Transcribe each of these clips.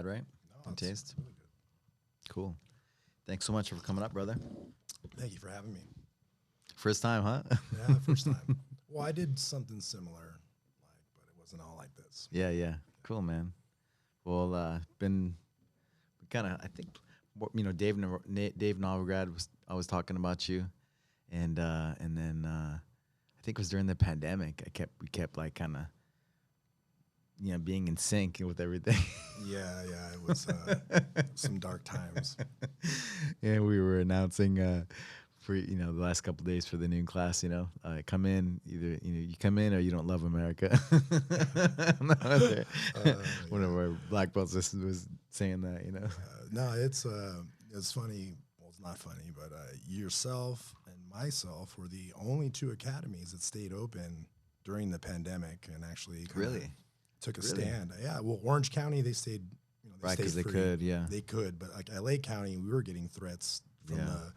bad, right? No, In it's taste. really good. Cool. Thanks so much for coming up, brother. Thank you for having me. First time, huh? Yeah, first time. Well, I did something similar, but it wasn't all like this. Yeah, yeah. Cool, man. Well, been kind of, I think, Dave Novigrad was always talking about you, and then I think it was during the pandemic. We kept like kind of, being in sync with everything. Yeah, it was some dark times. Yeah, we were announcing for the last couple of days for the noon class. Come in, either you come in or you don't love America. One of our black belts was saying that. No, it's funny. Well, it's not funny, but yourself and myself were the only two academies that stayed open during the pandemic and actually Really took a stand. Yeah, well, Orange County, they stayed, right, because they free. could, yeah. They could, but like LA County, we were getting threats from that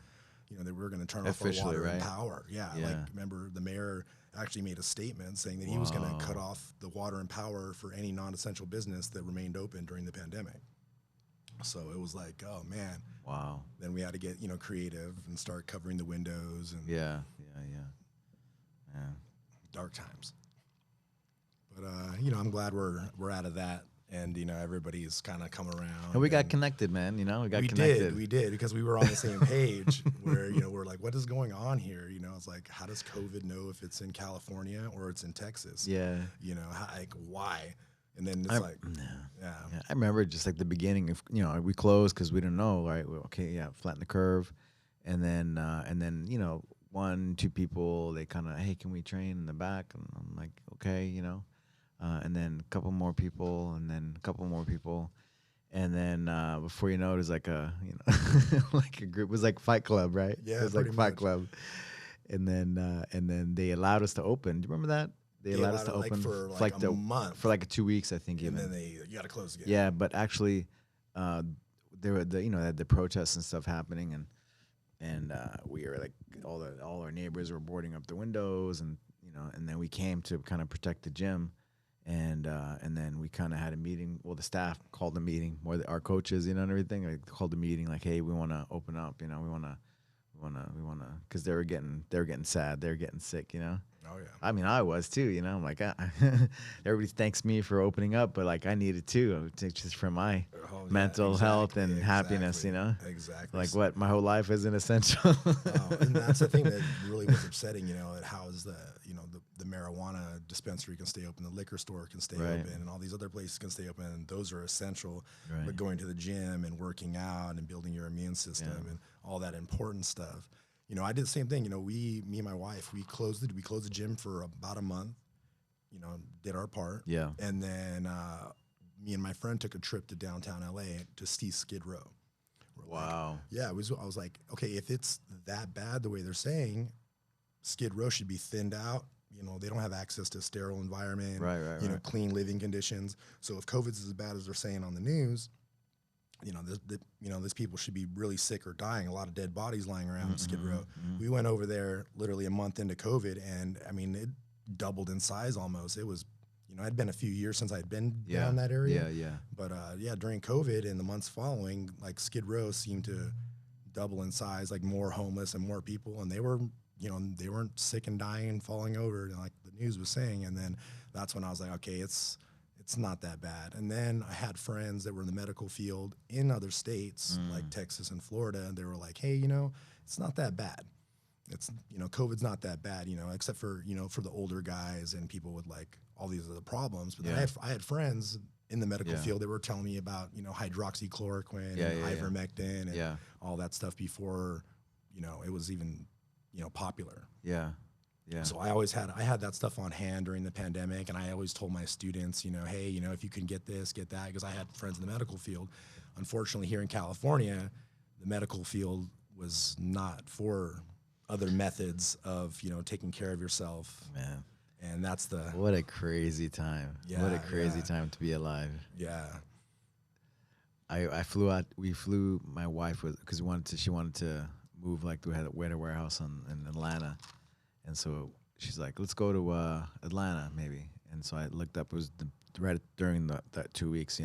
we were going to turn off our Officially, water right? and power. Yeah, like remember the mayor actually made a statement saying that he was going to cut off the water and power for any non-essential business that remained open during the pandemic. So it was like, oh man. Wow. Then we had to get, creative and start covering the windows and Yeah. dark times. But I'm glad we're out of that, and everybody's kind of come around. And we got connected, man. We got connected. We did because we were on the same page. Where we're like, what is going on here? It's like, how does COVID know if it's in California or it's in Texas? Yeah. Why? And then it's yeah. I remember just like the beginning of we closed because we didn't know, right? Flatten the curve, and then 1-2 people, they kind of, hey, can we train in the back? And I'm like, okay, and then a couple more people, and then a couple more people, and then before you know it was like a like a group. It was like Fight Club, right? Yeah, it was like Fight Club, and then they allowed us to open. Do you remember that? They allowed us to open for like a month, for like 2 weeks, I think. And even then you got to close again. Yeah, but actually, there were the protests and stuff happening, and we were like all our neighbors were boarding up the windows, and and then we came to kind of protect the gym, and then we kind of had a meeting. Well, the staff called a meeting, our coaches, and everything. Like, called a meeting, like, hey, we want to open up. We want to, because they were getting sad, they were getting sick. Oh yeah. I mean, I was too. I'm like, everybody thanks me for opening up, but like I needed to just for my mental health and happiness. Exactly. Like, what, my whole life isn't essential. And that's the thing that really was upsetting. How is the marijuana dispensary can stay open, the liquor store can stay open, and all these other places can stay open, and those are essential. Right. But going to the gym and working out and building your immune system and all that important stuff. I did the same thing. Me and my wife, we closed the gym for about a month. Did our part. Yeah. And then me and my friend took a trip to downtown LA to see Skid Row. Wow. I was like, okay, if it's that bad the way they're saying, Skid Row should be thinned out. They don't have access to a sterile environment. Right. Clean living conditions. So if COVID's as bad as they're saying on the news, these people should be really sick or dying. A lot of dead bodies lying around in Skid Row. We went over there literally a month into COVID, and I mean, it doubled in size almost. It was, it'd been a few years since I'd been down that area. Yeah. But during COVID and the months following, like Skid Row seemed to double in size, like more homeless and more people, and they were, they weren't sick and dying and falling over like the news was saying. And then that's when I was like, okay, it's not that bad. And then I had friends that were in the medical field in other states like Texas and Florida, and they were like, hey, it's not that bad. It's, COVID's not that bad, except for, for the older guys and people with like all these other problems. But then I had friends in the medical field that were telling me about, hydroxychloroquine and ivermectin and all that stuff before, it was even, popular. Yeah. So I had that stuff on hand during the pandemic, and I always told my students, hey, if you can get this, get that, because I had friends in the medical field. Unfortunately, here in California, the medical field was not for other methods of, taking care of yourself. Man. And that's what a crazy time. Yeah, what a crazy time to be alive. Yeah. I flew out. We flew. My wife was, because she wanted to move. Like, we had a warehouse in Atlanta. And so she's like, let's go to Atlanta maybe. And so I looked up, it was right during that 2 weeks,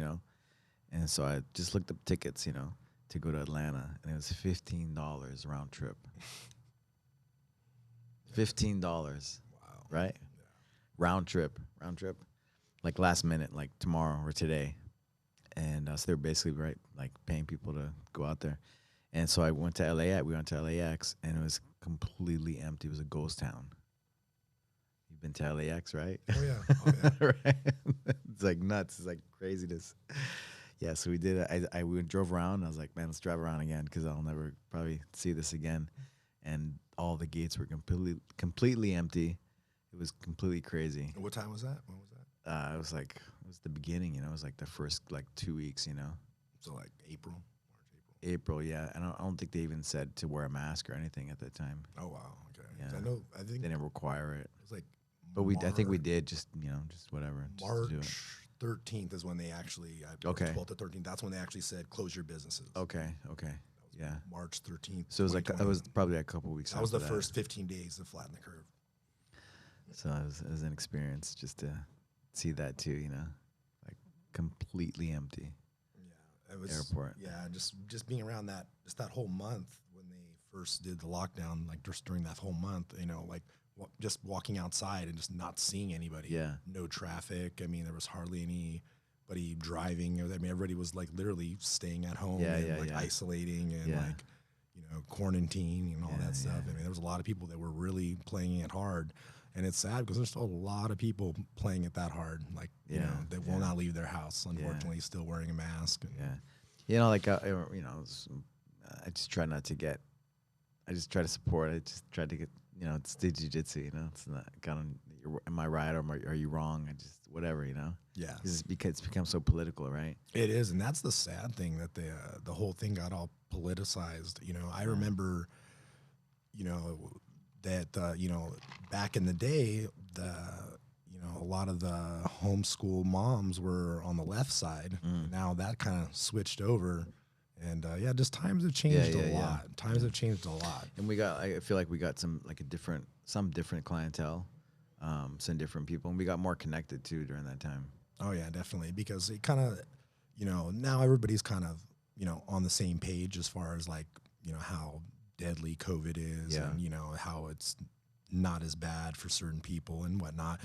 And so I just looked up tickets, you know, to go to Atlanta, and it was $15 round trip. $15, Wow. right? Yeah. Round trip, like last minute, like tomorrow or today. And so they're basically like paying people to go out there. And so I went to LAX. We went to LAX, and it was completely empty. It was a ghost town. You've been to LAX, right? Oh yeah. Oh yeah. Right? It's like nuts. It's like craziness. Yeah, so we did it. We drove around. I was like, man, let's drive around again because I'll never probably see this again. And all the gates were completely empty. It was completely crazy. What time was that? When was that? It was the beginning, you know. It was like the first like 2 weeks, you know. So like April, March, April. April, yeah. And I don't think they even said to wear a mask or anything at that time. Oh wow. Okay. Yeah. I think They didn't require it. it was like. But I think we did just whatever. Just to do it. March 13th is when they actually. Okay. 12th to 13th. That's when they actually said close your businesses. Okay. Yeah. March 13th. So it was probably a couple weeks. That was the after first 15 days to flatten the curve. So it was an experience just to see that too, you know, like completely empty. Yeah, it was airport. Yeah, just being around that whole month when they first did the lockdown, like just during that whole month, you know, like just walking outside and just not seeing anybody. Yeah. No traffic. I mean, there was hardly anybody driving. I mean, everybody was like literally staying at home and isolating and like, you know, quarantine and all that stuff. I mean, there was a lot of people that were really playing it hard. And it's sad because there's still a lot of people playing it that hard. Like, you know, they will not leave their house, unfortunately, still wearing a mask. And you know, like, you know, I just try not to get, I just try to support. I just try to get, you know, it's the jiu-jitsu, you know, it's not kind of, am I right or are you wrong? I just, whatever, you know? Yeah. It's become so political, right? It is. And that's the sad thing, that the whole thing got all politicized. You know, I remember, you know, that, you know, back in the day, you know, a lot of the homeschool moms were on the left side. Now that kind of switched over. And just times have changed a lot. Times have changed a lot. And I feel like we got some different clientele, some different people, and we got more connected too during that time. Oh yeah, definitely. Because it kind of, you know, now everybody's kind of, you know, on the same page as far as like, you know, how deadly COVID is and, you know, how it's not as bad for certain people and whatnot.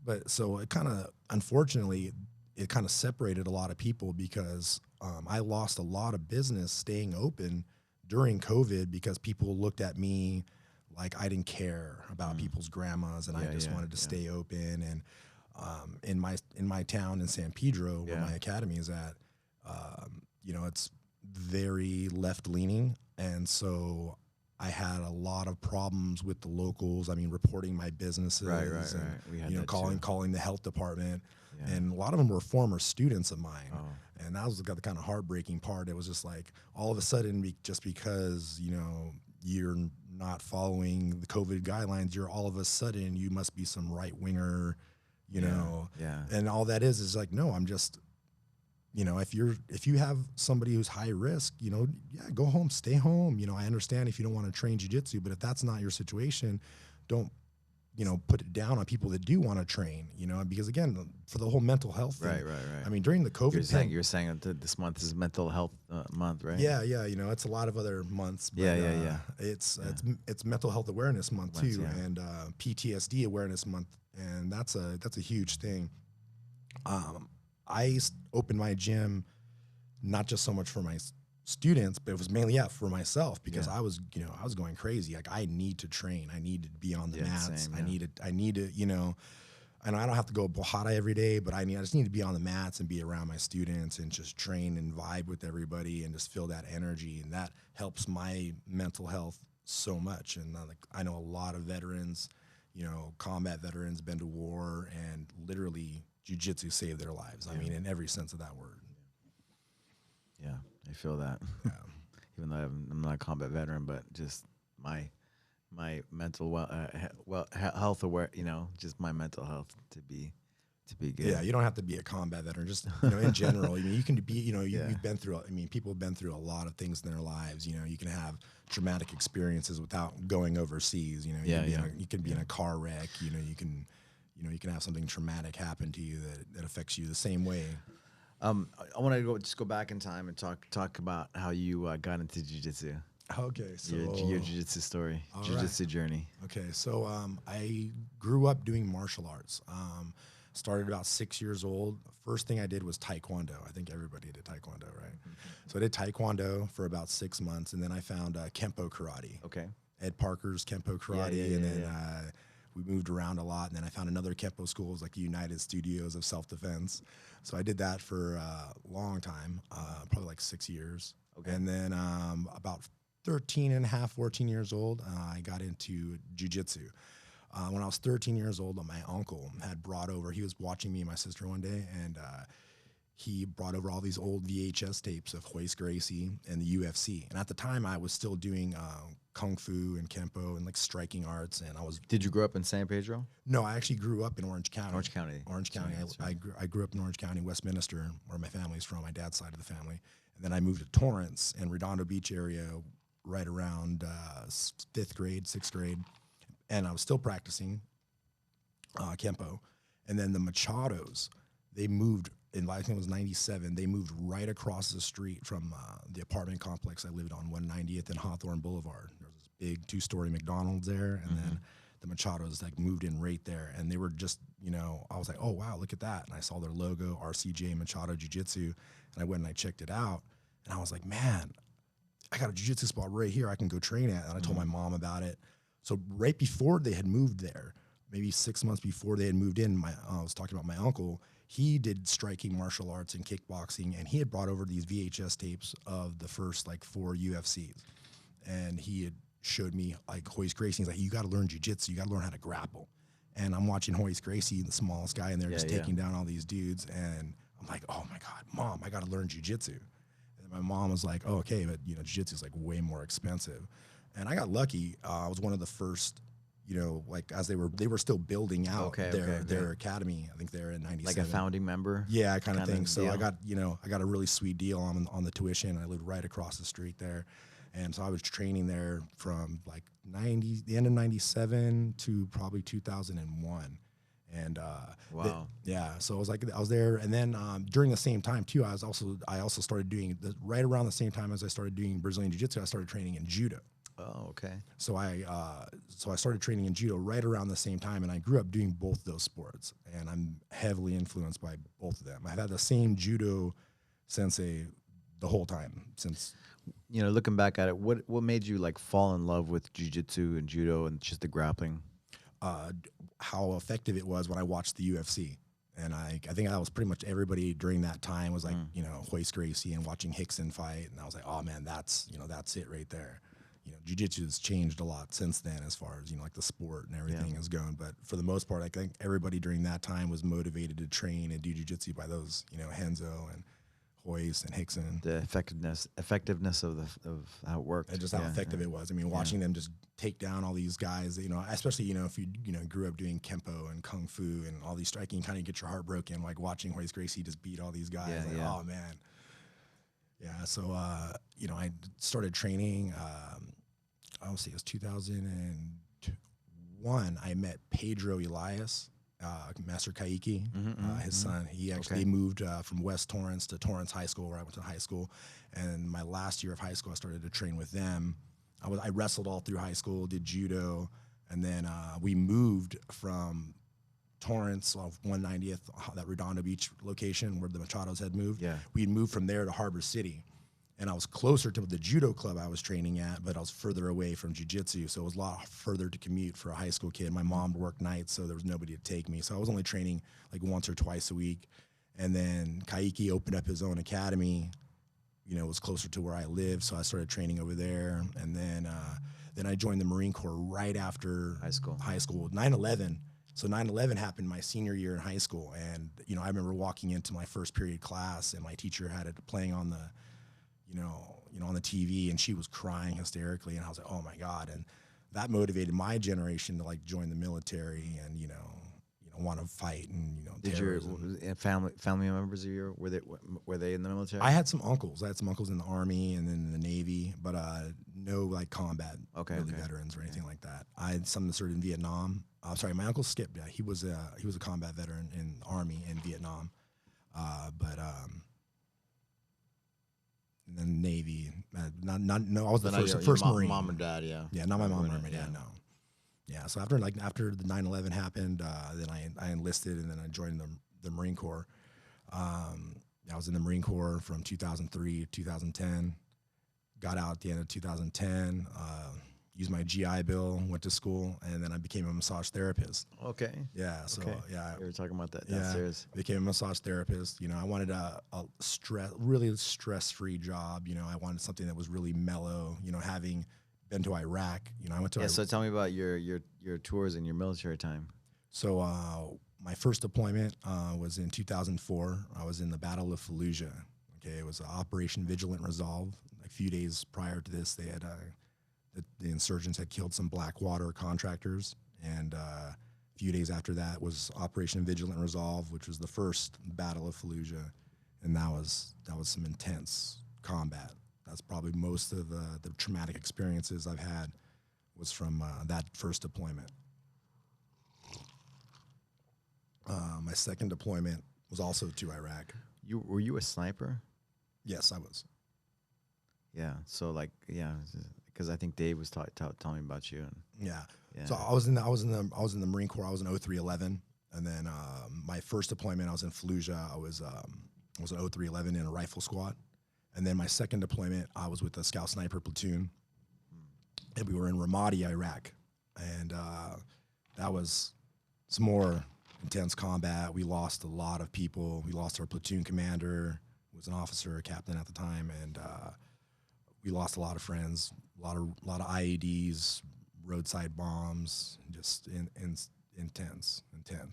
But so it kind of, unfortunately, it kind of separated a lot of people because I lost a lot of business staying open during COVID because people looked at me like I didn't care about people's grandmas and I just wanted to stay open. And in my town in San Pedro, where my academy is at, you know, it's very left leaning, and so I had a lot of problems with the locals. I mean, reporting my businesses, and We had, you know, that calling the health department. And a lot of them were former students of mine. And that was the kind of heartbreaking part. It was just like all of a sudden, just because, you know, you're not following the COVID guidelines, you're all of a sudden, you must be some right winger, you know. And all that is like, no, I'm just, you know, if you have somebody who's high risk, you know, go home, stay home. You know, I understand if you don't want to train jiu-jitsu, but if that's not your situation, don't, you know, put it down on people that do want to train, you know, because again, for the whole mental health thing. Right. I mean, during the COVID You're saying that this month is mental health month, right? Yeah. You know, it's a lot of other months. But, It's mental health awareness month too, and PTSD awareness month, and that's a huge thing. I opened my gym not just so much for my students, but it was mainly for myself because I was going crazy. Like, I need to train. I need to be on the mats. Same, I need to, you know, and I don't have to go Bojada every day, but I just need to be on the mats and be around my students and just train and vibe with everybody and just feel that energy. And that helps my mental health so much. And like, I know a lot of veterans, you know, combat veterans, been to war, and literally jiu-jitsu saved their lives. I mean, in every sense of that word. Yeah, I feel that. Even though I'm not a combat veteran, but just my mental health aware, you know, just my mental health to be good. Yeah, you don't have to be a combat veteran. Just, you know, in general, I mean, you can be, you know, you've been through. I mean, people have been through a lot of things in their lives. You know, you can have traumatic experiences without going overseas. You know, you can be in a car wreck. You know, you can have something traumatic happen to you that affects you the same way. I want to just go back in time and talk about how you got into jiu-jitsu. Okay, so Your jiu-jitsu story, all jiu-jitsu journey. Okay, so I grew up doing martial arts. Started about 6 years old. First thing I did was Taekwondo. I think everybody did Taekwondo, right? So I did Taekwondo for about 6 months, and then I found Kempo Karate. Okay. Ed Parker's Kempo Karate, and then we moved around a lot. And then I found another Kempo school, it was like the United Studios of Self-Defense. So I did that for a long time, probably like 6 years. Okay. And then about 13 and a half, 14 years old, I got into jiu-jitsu. When I was 13 years old, my uncle had brought over, he was watching me and my sister one day, and he brought over all these old VHS tapes of Hoist Gracie and the UFC. And at the time, I was still doing Kung Fu and Kempo and like striking arts. And I was... Did you grow up in San Pedro? No, I actually grew up in Orange County. Orange County. Orange County. I grew up in Orange County, Westminster, where my family's from, my dad's side of the family. And then I moved to Torrance and Redondo Beach area right around 5th grade, 6th grade. And I was still practicing Kempo. And then the Machados, they moved, I think it was 97, they moved right across the street from the apartment complex I lived on, 190th and Hawthorne Boulevard. There was this big 2-story McDonald's there, and then the Machados like moved in right there. And they were just, you know, I was like, oh, wow, look at that. And I saw their logo, RCJ Machado Jiu-Jitsu, and I went and I checked it out. And I was like, man, I got a jiu-jitsu spot right here I can go train at. And I told my mom about it. So right before they had moved there, maybe 6 months before they had moved in, I was talking about my uncle. He did striking martial arts and kickboxing, and he had brought over these VHS tapes of the first like 4 UFCs. And he had showed me like Hoist Gracie. He's like, you got to learn jiu-jitsu. You got to learn how to grapple. And I'm watching Hoist Gracie, the smallest guy in there, just taking down all these dudes. And I'm like, oh my God, Mom, I got to learn jiu-jitsu. And my mom was like, oh, okay, but you know, jiu-jitsu is like way more expensive. And I got lucky. I was one of the first, you know, like as they were still building out their academy. I think they're in 97. Like a founding member? Yeah, kind of thing. So I got, you know, I got a really sweet deal on the tuition. I lived right across the street there. And so I was training there from like the end of 97 to probably 2001. And wow. So I was there, and then during the same time too, I also started doing right around the same time as I started doing Brazilian Jiu-Jitsu, I started training in judo. Oh, okay. So I started training in judo right around the same time, and I grew up doing both those sports, and I'm heavily influenced by both of them. I've had the same judo sensei the whole time since. You know, looking back at it, what made you like fall in love with jiu-jitsu and judo and just the grappling? How effective it was when I watched the UFC. And I think that was pretty much everybody during that time was like, you know, Hoist Gracie and watching Hickson fight. And I was like, oh man, that's it right there. You know, jiu-jitsu has changed a lot since then as far as, you know, like the sport and everything has gone. But for the most part, I think everybody during that time was motivated to train and do jiu-jitsu by those, you know, Henzo and Hoist and Hickson. The effectiveness of how it worked. And just how effective it was. I mean, watching them just take down all these guys, you know, especially, you know, if you grew up doing Kempo and Kung Fu and all these striking, kind of get your heart broken, like watching Hoist Gracie just beat all these guys. Oh, man. Yeah, so, you know, I started training, I would say it was 2001. I met Pedro Elias, Master Kaiki, his son. He actually moved from West Torrance to Torrance High School, where I went to high school. And my last year of high school, I started to train with them. I wrestled all through high school, did judo, and then we moved from Torrance off 190th, that Redondo Beach location where the Machados had moved. Yeah. We'd moved from there to Harbor City. And I was closer to the judo club I was training at, but I was further away from jiu-jitsu, so it was a lot further to commute for a high school kid. My mom worked nights, so there was nobody to take me. So I was only training like once or twice a week. And then Kaiki opened up his own academy. You know, it was closer to where I lived, so I started training over there. And then I joined the Marine Corps right after high school. 9/11. So 9/11 happened my senior year in high school, and you know, I remember walking into my first period class, and my teacher had it playing on the on the TV, and she was crying hysterically, and I was like, oh my God. And that motivated my generation to like join the military and, you know, want to fight and, you know, did your family members of yours, were they in the military? I had some uncles. I had some uncles in the Army and then in the Navy, but no like combat veterans or anything like that. I had some that served in Vietnam. Sorry, my uncle Skip, he was a combat veteran in the Army in Vietnam. And then Navy. No, I was the But not first your first mom, Marine. mom or dad, yeah. Yeah, not my mom or Wouldn't- my dad. No. Yeah. So after the 9/11 happened, then I enlisted and then I joined the Marine Corps. I was in the Marine Corps from 2003 to 2010. Got out at the end of 2010. Used my GI Bill, went to school, and then I became a massage therapist. Okay. Yeah. So Okay. yeah. We were talking about that Yeah, downstairs. became a massage therapist. I wanted a really stress-free job. I wanted something that was really mellow. Having been to Iraq, I went to Yeah. So tell me about your tours and your military time. So my first deployment was in 2004. I was in the Battle of Fallujah. Okay, it was Operation Vigilant Resolve. A few days prior to this, they had the insurgents had killed some Blackwater contractors, and a few days after that was Operation Vigilant Resolve, which was the first Battle of Fallujah, and that was some intense combat. That's probably most of the traumatic experiences I've had was from that first deployment. My second deployment was also to Iraq. Were you a sniper? Yes, I was. Yeah. So because I think Dave was telling me about you. And, Yeah. yeah. So I was in the Marine Corps. I was in 0311, and then my first deployment I was in Fallujah. I was in 0311 in a rifle squad, and then my second deployment I was with the Scout Sniper platoon, and we were in Ramadi, Iraq, and that was some more intense combat. We lost a lot of people. We lost our platoon commander, who was an officer, a captain at the time, and we lost a lot of friends, a lot of IEDs, roadside bombs, just intense.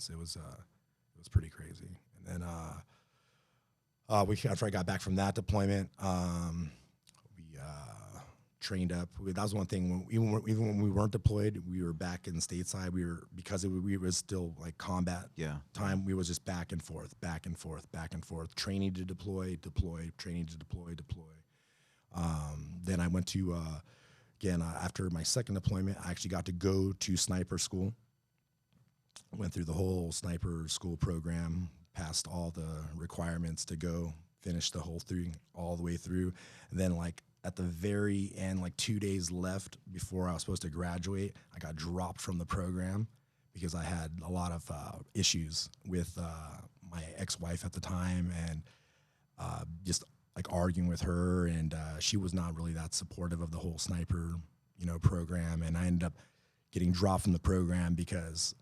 It was pretty crazy. And then after I got back from that deployment, we trained up. That was one thing. Even when we weren't deployed, we were back in stateside. Because we was still like combat time. We was just back and forth, training to deploy, training to deploy. Then I went to again after my second deployment, I actually got to go to sniper school. Went through the whole sniper school program, passed all the requirements to go, finished the whole thing all the way through, and then like at the very end, like 2 days left before I was supposed to graduate, I got dropped from the program because I had a lot of issues with my ex-wife at the time, and just like arguing with her, and she was not really that supportive of the whole sniper, program, and I ended up getting dropped from the program because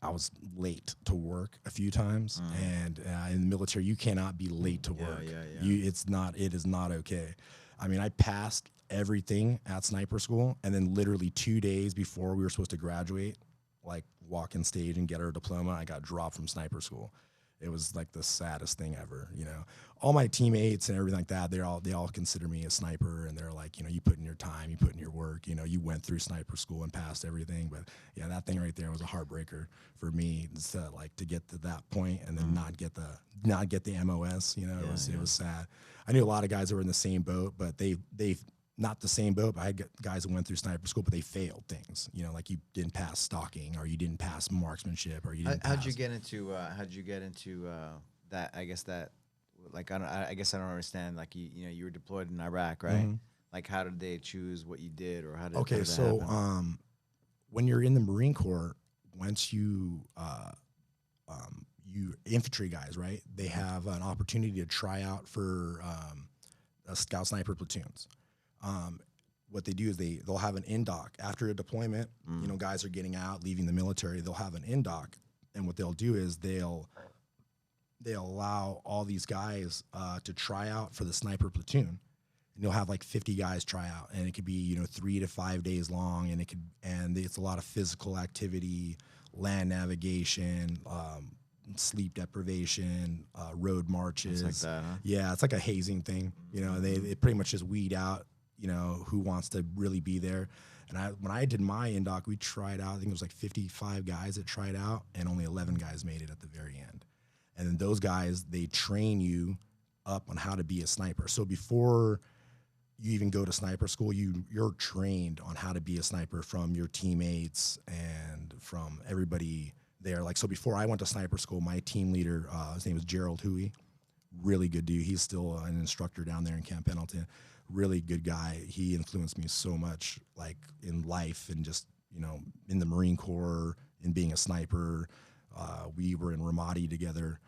I was late to work a few times, and in the military, you cannot be late to work. It is not okay. I mean, I passed everything at sniper school, and then literally 2 days before we were supposed to graduate, like walk in stage and get our diploma, I got dropped from sniper school. It was like the saddest thing ever, All my teammates and everything like that, they all consider me a sniper, and they're like, you put in your time, you put in your work, you went through sniper school and passed everything. But yeah, that thing right there was a heartbreaker for me to get to that point and then not get the MOS. It was sad. I knew a lot of guys that were in the same boat, but they not the same boat, but I had guys that went through sniper school, but they failed things, like you didn't pass stalking, or you didn't pass marksmanship, or you didn't How'd you get into that? I guess that, like, I guess I don't understand. Like, you were deployed in Iraq, right? Mm-hmm. Like, how did they choose what you did, or how did that happen? When you're in the Marine Corps, once you infantry guys, right? They have an opportunity to try out for scout sniper platoons. What they do is they'll have an in-doc after a deployment. Guys are getting out, leaving the military. They'll have an in-doc, and what they'll do is they'll allow all these guys to try out for the sniper platoon, and you'll have like 50 guys try out, and it could be 3 to 5 days long, and it's a lot of physical activity, land navigation, sleep deprivation, road marches. It's like that, huh? Yeah, it's like a hazing thing. They pretty much just weed out who wants to really be there. And when I did my in-doc, we tried out, I think it was like 55 guys that tried out, and only 11 guys made it at the very end. And then those guys, they train you up on how to be a sniper. So before you even go to sniper school, you're trained on how to be a sniper from your teammates and from everybody there. Like, so before I went to sniper school, my team leader, his name was Gerald Huey, really good dude. He's still an instructor down there in Camp Pendleton. Really good guy. He influenced me so much, like in life and just, you know, in the Marine Corps, in being a sniper. We were in Ramadi together,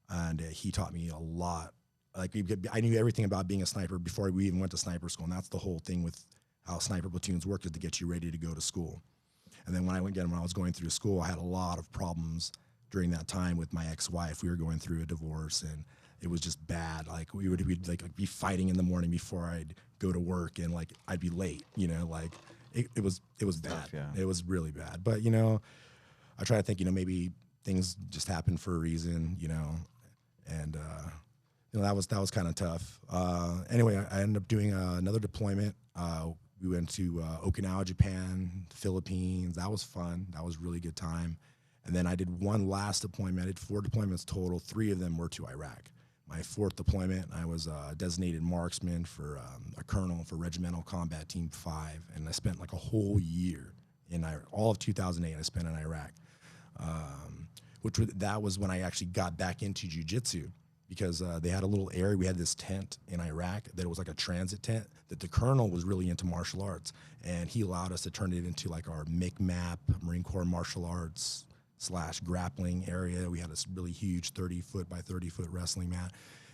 and he taught me a lot. Like, I knew everything about being a sniper before we even went to sniper school, and that's the whole thing with how sniper platoons work, is to get you ready to go to school. And then when I was going through school, I had a lot of problems during that time with my ex-wife. We were going through a divorce, and it was just bad. Like, we'd be fighting in the morning before I'd go to work, and like I'd be late. You know, like it was bad. Yeah. It was really bad. But you know, I try to think, you know, maybe things just happen for a reason. You know, and you know, that was kind of tough. Anyway, I ended up doing another deployment. We went to Okinawa, Japan, Philippines. That was fun. That was a really good time. And then I did one last deployment. I did 4 deployments total. 3 of them were to Iraq. My 4th deployment, I was a designated marksman for a colonel for Regimental Combat Team 5. And I spent like a whole year in all of 2008, I spent in Iraq. That was when I actually got back into jiu-jitsu, because they had a little area. We had this tent in Iraq that it was like a transit tent that the colonel was really into martial arts. And he allowed us to turn it into like our MICMAP, Marine Corps martial arts / grappling area. We had this really huge 30-foot by 30-foot wrestling mat.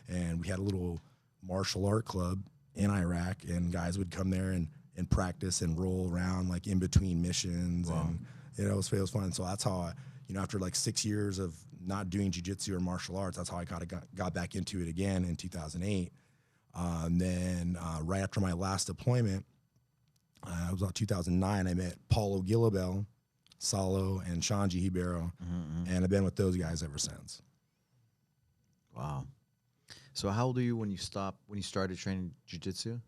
And we had a little martial art club in Iraq, and guys would come there and practice and roll around like in between missions. Wow. And you know, it was fun. So that's how you know, after like 6 years of not doing jiu-jitsu or martial arts, that's how I got back into it again in 2008. Then right after my last deployment, it was about 2009, I met Paulo Gilabel, Salo, and Shanji Hibero, and I've been with those guys ever since. Wow. So how old are you when you started training jiu-jitsu?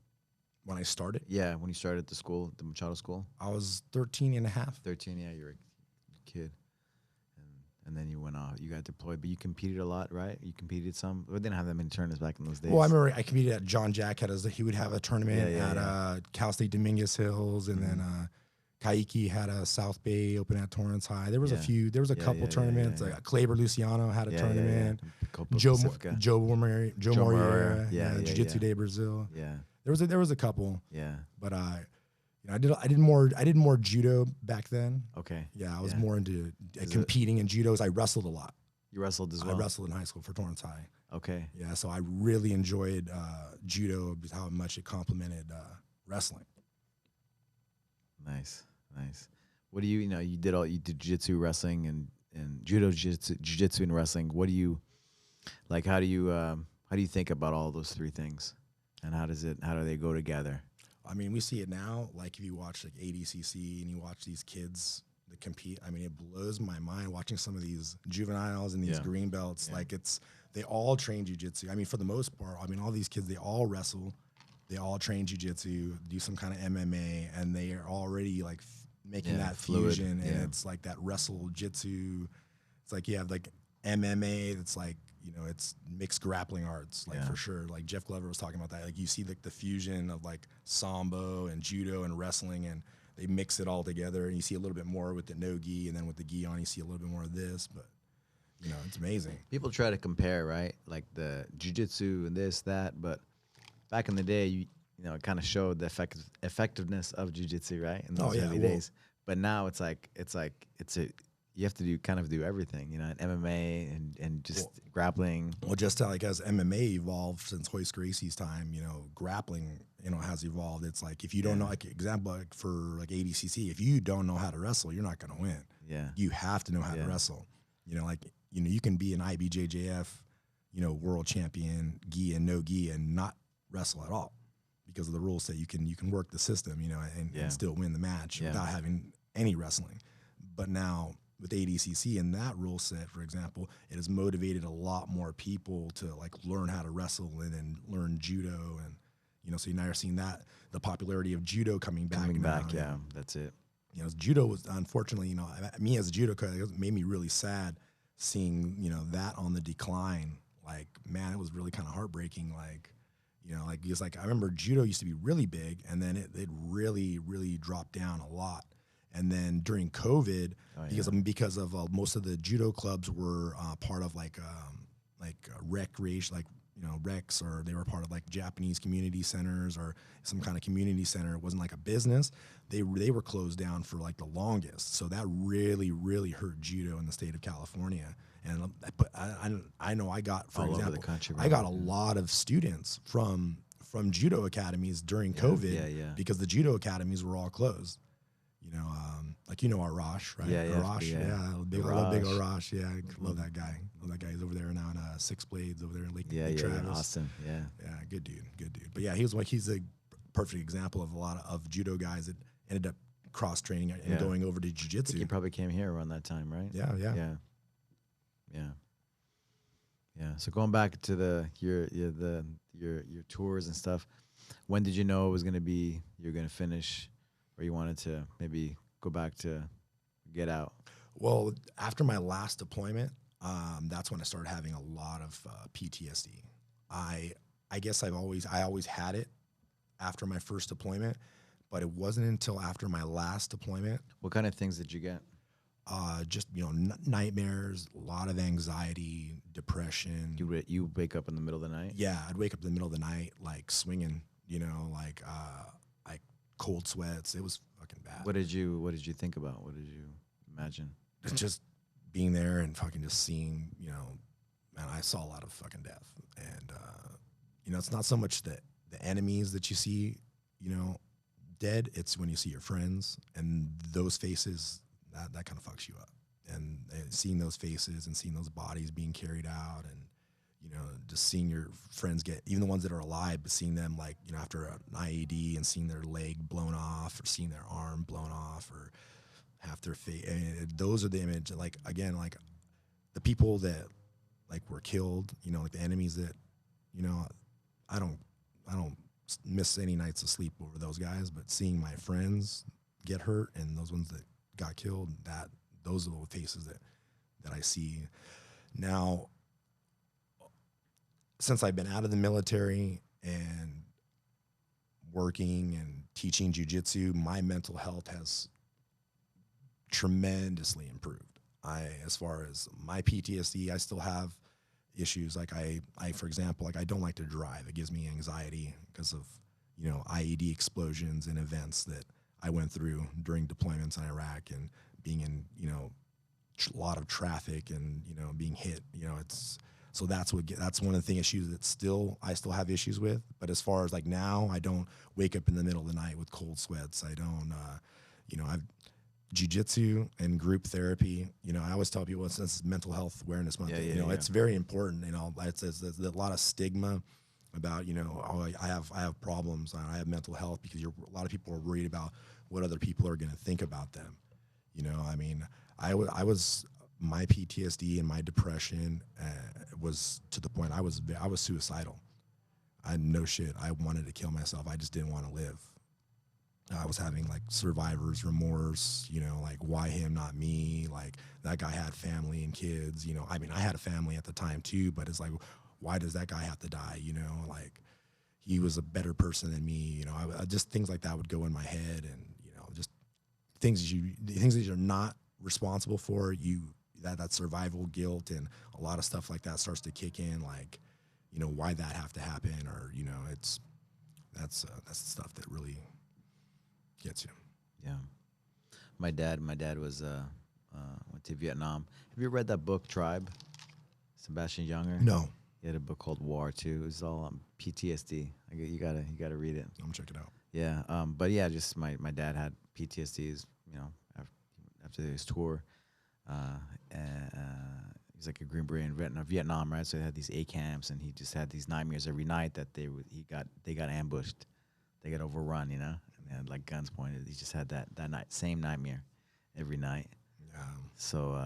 When I started? Yeah, when you started the school, the Machado school? I was 13 and a half. 13, yeah, you're a kid. And then you went off. You got deployed, but you competed a lot, right? You competed some. We didn't have that many tournaments back in those days. Well, I remember I competed at John Jack. He would have a tournament at Cal State Dominguez Hills, and then Kaiki had a South Bay Open at Torrance High. There was a few. There was a couple tournaments. Like Kleber Luciano had a tournament. Joe Moreira, Jiu-Jitsu Day Brazil. Yeah, there was a couple. Yeah, but I did more judo back then. Okay. Yeah, I was more into competing in judos. I wrestled a lot. You wrestled as well? I wrestled in high school for Torrance High. Okay. Yeah, so I really enjoyed judo, because how much it complemented wrestling. Nice. What do you did jiu-jitsu, wrestling, and judo, jiu-jitsu, and wrestling. What do you like? How do you think about all those 3 things, and how do they go together? I mean, we see it now. Like if you watch like ADCC and you watch these kids that compete, I mean, it blows my mind watching some of these juveniles and these green belts. Like they all train jiu-jitsu. I mean, for the most part, I mean, all these kids, they all wrestle, they all train jiu-jitsu, do some kind of MMA, and they are already like making that fluid fusion. And it's like that wrestle jitsu. It's like you have like MMA that's like, you know, it's mixed grappling arts, like for sure. Like Jeff Glover was talking about that. Like you see like the fusion of like sambo and judo and wrestling, and they mix it all together. And you see a little bit more with the no gi, and then with the gi on, you see a little bit more of this. But you know, it's amazing. People try to compare, right? Like the jiu-jitsu and this, that. But back in the day, you know, it kind of showed the effectiveness of jiu-jitsu, right? In those early days. But now it's you have to do everything, you know, MMA and just grappling. Well, just like as MMA evolved since Hoist Gracie's time, you know, grappling, you know, has evolved. It's like if you don't know, like example, like for like ADCC, if you don't know how to wrestle, you're not going to win. Yeah, you have to know how to wrestle. You know, like you can be an IBJJF, you know, world champion, gi and no gi, and not wrestle at all because of the rules that you can work the system, you know, and still win the match without having any wrestling. But now with ADCC and that rule set, for example, it has motivated a lot more people to like learn how to wrestle and learn judo, and you know, so now you're seeing that the popularity of judo coming back. That's it. You know, judo was unfortunately, you know, me as a judoka, it made me really sad seeing, you know, that on the decline. Like, man, it was really kind of heartbreaking. Like, you know, like because like I remember judo used to be really big, and then it really dropped down a lot. And then during COVID, yeah. because of most of the judo clubs were part of like recreation, like recs, or they were part of like Japanese community centers or some kind of community center. It wasn't like a business. They were closed down for like the longest. So that really, really hurt judo in the state of California. And but I know I got, for All example, over the country, I got a lot of students from judo academies during COVID because the judo academies were all closed. Like Arash, right? Yeah, yeah, Arash, yeah. I love big Arash. Yeah, I love that guy. Love that guy. He's over there now in Six Blades over there in Lake Travis. Austin. Yeah, good dude. But yeah, he's a perfect example of a lot of judo guys that ended up cross training and going over to jiu-jitsu. He probably came here around that time, right? Yeah. So going back to your tours and stuff, when did you know it was gonna be you're gonna finish, or you wanted to maybe go back to get out? Well, after my last deployment, that's when I started having a lot of PTSD. I guess I always had it after my first deployment, but it wasn't until after my last deployment. What kind of things did you get? Just nightmares, a lot of anxiety, depression. You wake up in the middle of the night? Yeah, I'd wake up in the middle of the night like swinging, like cold sweats. It was fucking bad. What did you think about? What did you imagine? Just being there and fucking just seeing, man, I saw a lot of fucking death. And it's not so much the enemies that you see, dead. It's when you see your friends and those faces. That kind of fucks you up, and seeing those faces and seeing those bodies being carried out, and just seeing your friends get, even the ones that are alive, but seeing them like after an IED and seeing their leg blown off or seeing their arm blown off or half their face. I mean, those are the image. Like again, like the people that like were killed, like the enemies that, I don't miss any nights of sleep over those guys, but seeing my friends get hurt and those ones that got killed, those are the faces that I see now. Since I've been out of the military and working and teaching jiu-jitsu, my mental health has tremendously improved. As far as my PTSD, I still have issues. Like I for example, like I don't like to drive. It gives me anxiety because of IED explosions and events that I went through during deployments in Iraq and being in, a lot of traffic and, being hit, so that's one of the issues that I still have issues with. But as far as like now, I don't wake up in the middle of the night with cold sweats. I don't, I've jiu-jitsu and group therapy. I always tell people since mental health awareness month, it's very important. There's a lot of stigma about, I have problems, I have mental health, because a lot of people are worried about what other people are going to think about them. I mean, I was my PTSD and my depression was to the point I was suicidal. No shit. I wanted to kill myself. I just didn't want to live. I was having like survivor's remorse, like why him, not me? Like that guy had family and kids, I mean, I had a family at the time too, but it's like, why does that guy have to die? Like he was a better person than me. I just things like that would go in my head, and just things that you're not responsible for. That survival guilt and a lot of stuff like that starts to kick in. Like, why that have to happen, or that's the stuff that really gets you. Yeah, my dad was went to Vietnam. Have you ever read that book Tribe? Sebastian Junger. No. He had a book called War too. It was all on PTSD. You gotta read it. I'm gonna check it out. Yeah. But yeah, just my dad had PTSDs. After his tour, he's like a Green Beret in Vietnam, right? So he had these A camps, and he just had these nightmares every night that they got ambushed, they got overrun, and they had like guns pointed. He just had that same nightmare every night. Yeah. So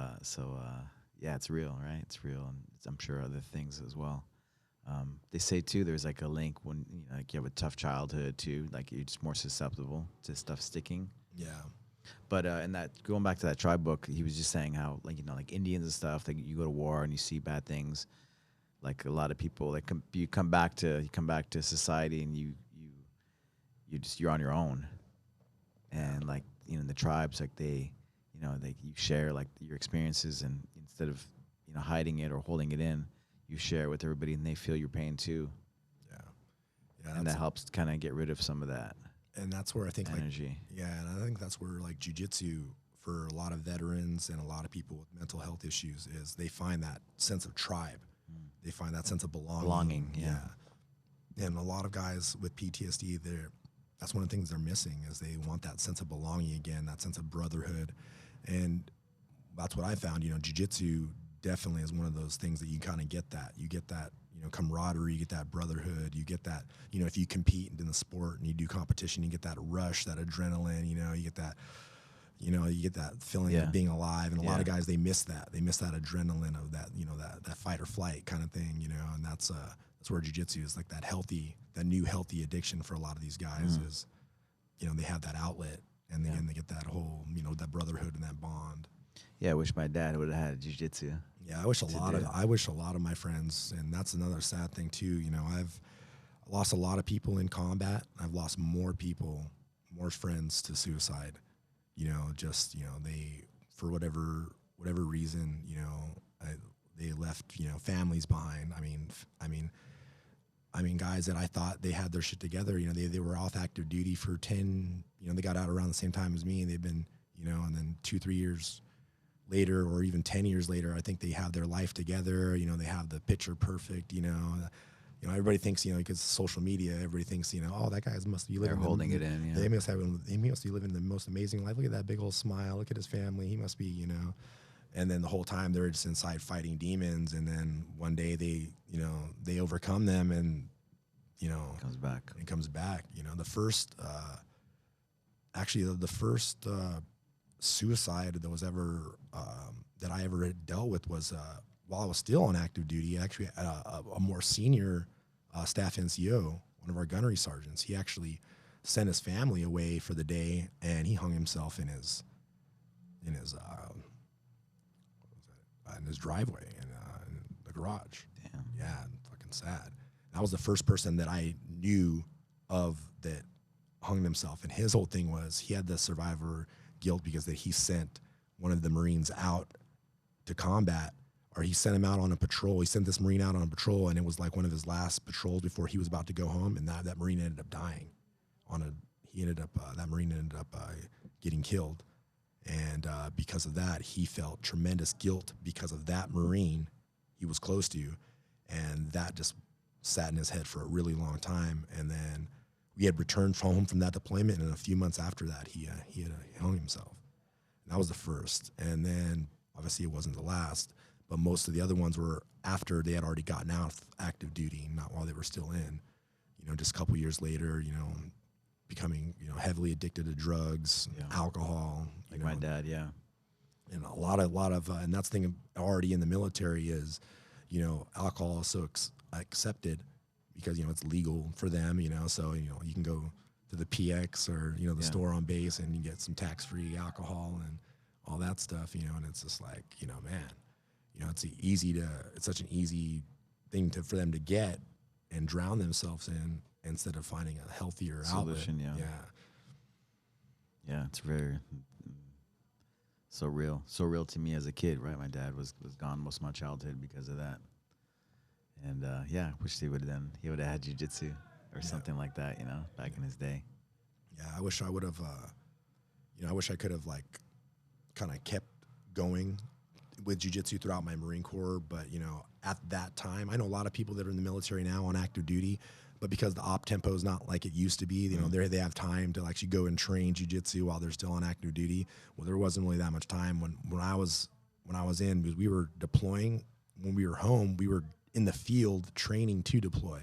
yeah, it's real, right? It's real, and I'm sure other things as well. They say too, there's like a link when like you have a tough childhood too, like you're just more susceptible to stuff sticking. Yeah. But and that going back to that Tribe book, he was just saying how like like Indians and stuff, like you go to war and you see bad things. Like a lot of people, like you come back to society, and you're on your own, and like you know, in the tribes, like they, you know, they you share like your experiences, and instead of, you know, hiding it or holding it in, you share it with everybody, and they feel your pain too. Yeah. Yeah. And that helps kind of get rid of some of that And that's where I think energy. and I think that's where like jiu-jitsu for a lot of veterans and a lot of people with mental health issues is they find that sense of tribe. They find that sense of belonging. Yeah. And a lot of guys with PTSD, that's one of the things they're missing is they want that sense of belonging again, that sense of brotherhood. And that's what I found, you know, jiu-jitsu definitely is one of those things that you kind of get that. You get that, you know, camaraderie, you get that brotherhood, you get that, you know, if you compete in the sport and you do competition, you get that rush, that adrenaline, you know, you get that, you know, you get that feeling of being alive. And a lot of guys, they miss that. They miss that adrenaline of that, you know, that fight or flight kind of thing, you know, and that's where jiu-jitsu is like that new healthy addiction for a lot of these guys is, you know, they have that outlet and then they get that whole, you know, that brotherhood and that bond. Yeah, I wish my dad would have had jiu-jitsu. Yeah, I wish a lot of my friends, and that's another sad thing too. You know, I've lost a lot of people in combat. I've lost more friends to suicide. You know, just, you know, they, for whatever reason, you know, they left, you know, families behind. I mean, guys that I thought they had their shit together. You know, they were off active duty for 10. You know, they got out around the same time as me, and they've been, you know, and then 2-3 years later, or even 10 years later, I think they have their life together. You know, they have the picture perfect. You know, everybody thinks, you know, because social media, everybody thinks, you know, oh, that guy must be living. They're holding it in. Yeah. He must be living the most amazing life. Look at that big old smile. Look at his family. He must be, you know. And then the whole time they're just inside fighting demons. And then one day they overcome them, and, you know, it comes back. You know, the first suicide that was ever that I ever had dealt with was while I was still on active duty. Actually, a more senior staff NCO, one of our gunnery sergeants, he actually sent his family away for the day, and he hung himself in his driveway in the garage. Damn. Yeah, fucking sad. That was the first person that I knew of that hung himself, and his whole thing was he had the survivor guilt because that he sent one of the Marines out to combat, or he sent him out on a patrol. He sent this Marine out on a patrol, and it was like one of his last patrols before he was about to go home, and that Marine ended up dying. That Marine ended up getting killed, and because of that, he felt tremendous guilt because of that Marine he was close to, and that just sat in his head for a really long time. And then we had returned home from that deployment, and a few months after that, he had hung himself. And that was the first. And then obviously it wasn't the last, but most of the other ones were after they had already gotten out of active duty, not while they were still in. You know, just a couple years later, you know, becoming, you know, heavily addicted to drugs, alcohol. Like my dad, yeah. And a lot of, and that's the thing already in the military is, you know, alcohol is so accepted because, you know, it's legal for them, you know, so, you know, you can go to the PX or, you know, the store on base and you get some tax-free alcohol and all that stuff, you know, and it's just like, you know, man, you know, it's such an easy thing for them to get and drown themselves in instead of finding a healthier solution. Outlet. Yeah, it's very so real to me as a kid, right? My dad was gone most of my childhood because of that. And I wish he would have had jiu-jitsu or something like that, you know, back in his day. Yeah, I wish I would have, you know, I wish I could have like kind of kept going with jiu-jitsu throughout my Marine Corps. But, you know, at that time, I know a lot of people that are in the military now on active duty, but because the op tempo is not like it used to be, you know, they have time to actually go and train jiu-jitsu while they're still on active duty. Well, there wasn't really that much time when I was in, because we were deploying. When we were home, we were in the field training to deploy,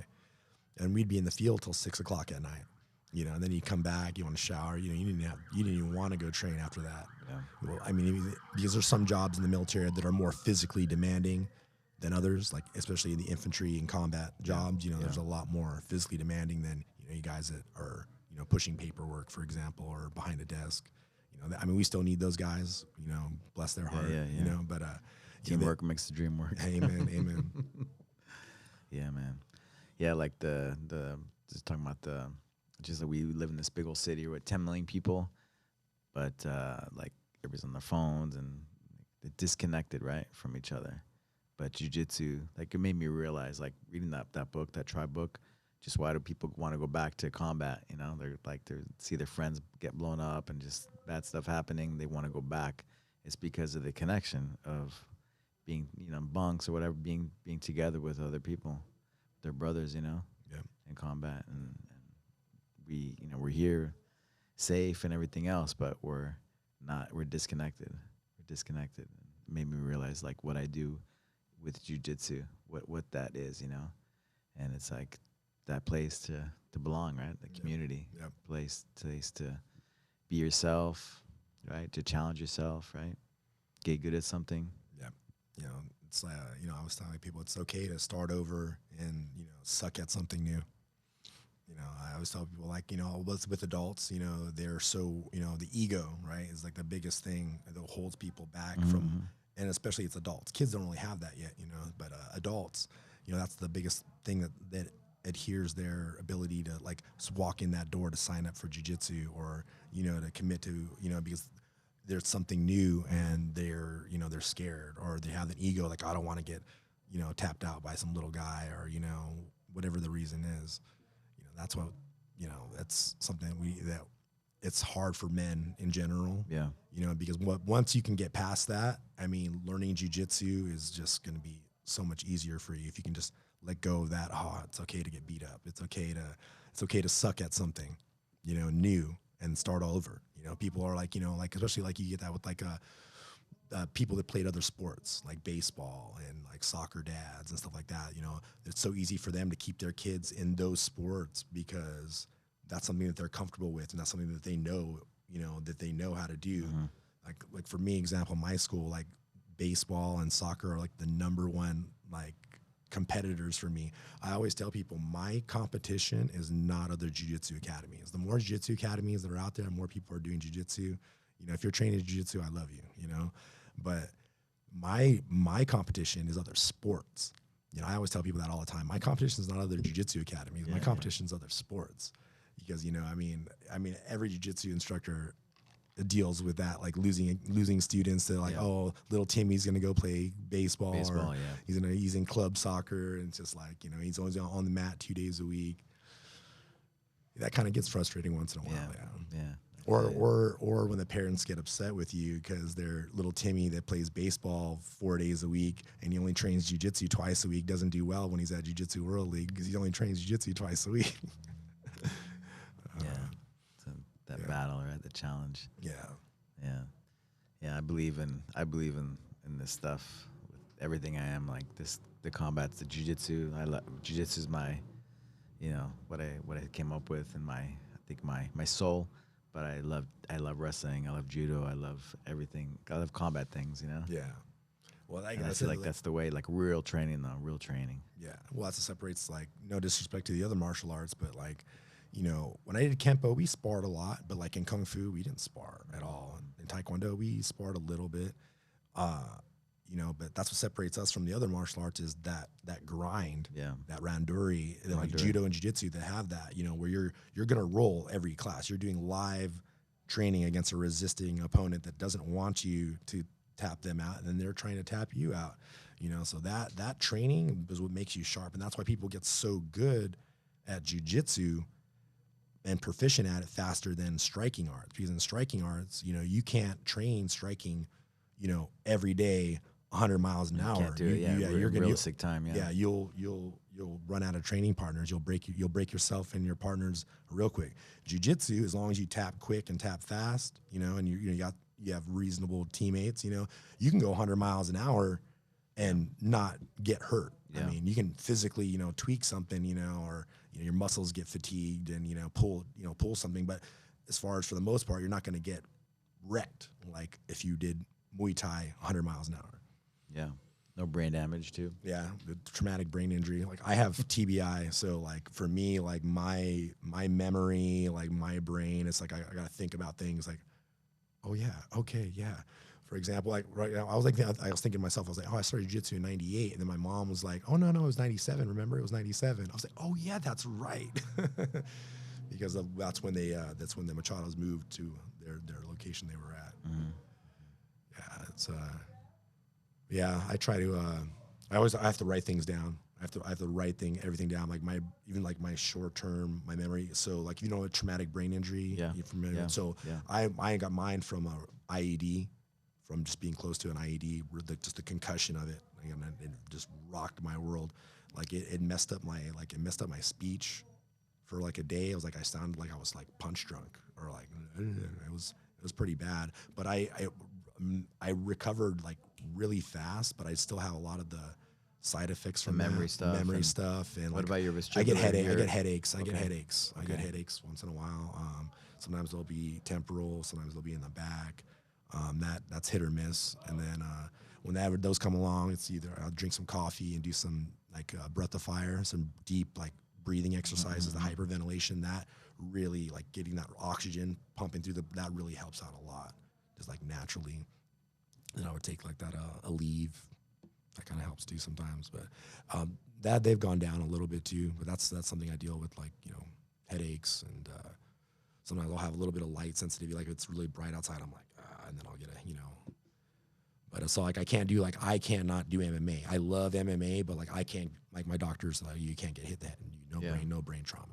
and we'd be in the field till 6 o'clock at night, you know, and then you come back, you want to shower, you know, you didn't even want to go train after that. Yeah. Well, I mean, because there's some jobs in the military that are more physically demanding than others, like especially in the infantry and combat jobs, you know, there's a lot more physically demanding than, you know, you guys that are, you know, pushing paperwork, for example, or behind a desk. You know, I mean, we still need those guys, you know, bless their heart, you know, but teamwork makes the dream work. Amen. Yeah, man. Yeah, like just talking about just that we live in this big old city with 10 million people. but like everybody's on their phones and they're disconnected, right, from each other. But jiu-jitsu, like, it made me realize, like, reading that book, that tribe book, just why do people want to go back to combat? You know, they're like, they see their friends get blown up and just bad stuff happening. They want to go back. It's because of the connection of being, you know, bunks or whatever, being together with other people, their brothers, you know, Yeah. in combat. And we, you know, we're here safe and everything else, but we're not, we're disconnected. We're disconnected. It made me realize, like, what I do with jiu-jitsu, what that is, you know. And it's like that place to belong, right? The community, Yep. place to be yourself, right? To challenge yourself, right? Get good at something. Yeah. You know, it's you know, I was telling people it's okay to start over and, you know, suck at something new. You know, I always tell people, like, you know, with adults, you know, they're so, you know, the ego, right, is like the biggest thing that holds people back from, and especially it's adults. Kids don't really have that yet, you know, but adults, you know, that's the biggest thing that adheres their ability to, like, walk in that door to sign up for jiu-jitsu, or, you know, to commit to, you know, because there's something new and they're, you know, they're scared, or they have an ego, like, I don't want to get, you know, tapped out by some little guy, or, you know, whatever the reason is. You know, that's what, you know, that's something that it's hard for men in general. Yeah. You know, because once you can get past that, I mean, learning jiu-jitsu is just going to be so much easier for you if you can just let go of that. Oh, it's okay to get beat up. It's okay to suck at something, you know, new, and start all over. You know, people are like, you know, like, especially like you get that with like people that played other sports like baseball and like soccer dads and stuff like that. You know, it's so easy for them to keep their kids in those sports because that's something that they're comfortable with, and that's something that they know, you know, that they know how to do. Like for me, example, my school, like baseball and soccer are like the #1 like competitors for me. I always tell people my competition is not other jiu-jitsu academies. The more jiu-jitsu academies that are out there, the more people are doing jiu-jitsu. You know, if you're training jiu-jitsu, I love you, you know, but my competition is other sports. You know, I always tell people that all the time. My competition is not other jiu-jitsu academies. My competition is other sports, because, you know, I mean, every jiu-jitsu instructor deals with that, like losing students to, like, oh, little Timmy's gonna go play baseball, or he's in club soccer, and it's just like, you know, he's always on the mat 2 days a week. That kind of gets frustrating once in a while. Or when the parents get upset with you because their little Timmy that plays baseball 4 days a week and he only trains jiu-jitsu twice a week doesn't do well when he's at Jiu-Jitsu World League because he only trains jiu-jitsu twice a week. That battle, right? The challenge. Yeah. I believe in this stuff with everything I am. Like the combat's the jiu-jitsu. I love jiu-jitsu is my, you know, what I came up with, and I think my soul. But I love wrestling. I love judo. I love everything. I love combat things, you know. Yeah. Well, I feel like that's the way, like real training, though. Real training. Yeah. Well, that's what separates, like, no disrespect to the other martial arts, but, like, you know, when I did Kempo, we sparred a lot, but like in Kung Fu, we didn't spar at all. In Taekwondo, we sparred a little bit. You know, but that's what separates us from the other martial arts, is that grind, that randori, like judo and jiu-jitsu that have that, you know, where you're gonna roll every class. You're doing live training against a resisting opponent that doesn't want you to tap them out, and then they're trying to tap you out. You know, so that training is what makes you sharp, and that's why people get so good at jiu-jitsu and proficient at it faster than striking arts. Because in striking arts, you know, you can't train striking, you know, every day 100 miles an hour. Can't do it. You're gonna realistic time. Yeah, you'll run out of training partners. You'll break yourself and your partners real quick. Jiu-jitsu, as long as you tap quick and tap fast, you know, and you have reasonable teammates, you know, you can go 100 miles an hour and not get hurt. I mean, you can physically, you know, tweak something, you know, or, you know, your muscles get fatigued and, you know, pull something. But as far as, for the most part, you're not going to get wrecked like if you did Muay Thai 100 miles an hour. Yeah. No brain damage too. Yeah. The traumatic brain injury. Like, I have TBI. So, like, for me, like, my memory, like, my brain, it's like, I got to think about things like, oh yeah, okay, yeah. For example, like right now, I was thinking to myself, I was like, oh, I started jiu-jitsu in '98. And then my mom was like, oh, no, it was 97. Remember, it was 97. I was like, oh yeah, that's right. Because that's when the Machados moved to their location they were at. Mm-hmm. Yeah, it's I try to I have to write things down. I have to write everything down, like my short term, my memory. So like, a traumatic brain injury. Yeah. You're familiar with? So Yeah. I got mine from a IED, from just being close to an IED, just the concussion of it, and it just rocked my world. Like it messed up my speech for like a day. I sounded like I was like punch drunk, or like it was pretty bad. But I recovered like really fast, but I still have a lot of the side effects from memory stuff. And what about your vestibular? I get headaches. I Okay. get headaches. Okay. I get headaches once in a while. Sometimes they'll be temporal. Sometimes they'll be in the back. That's hit or miss. And then whenever those come along, it's either I'll drink some coffee and do some like breath of fire, some deep like breathing exercises, the hyperventilation. That really, like, getting that oxygen pumping through that really helps out a lot, just like naturally. And I would take like that a leave. That kind of helps too sometimes, but that they've gone down a little bit too. But that's something I deal with, like, headaches, and sometimes I'll have a little bit of light sensitivity, like if it's really bright outside. I'm like, and then I'll get But it's like I cannot do MMA. I love MMA, but like I can't. Like my doctor's like, you can't get hit the head, and no brain trauma.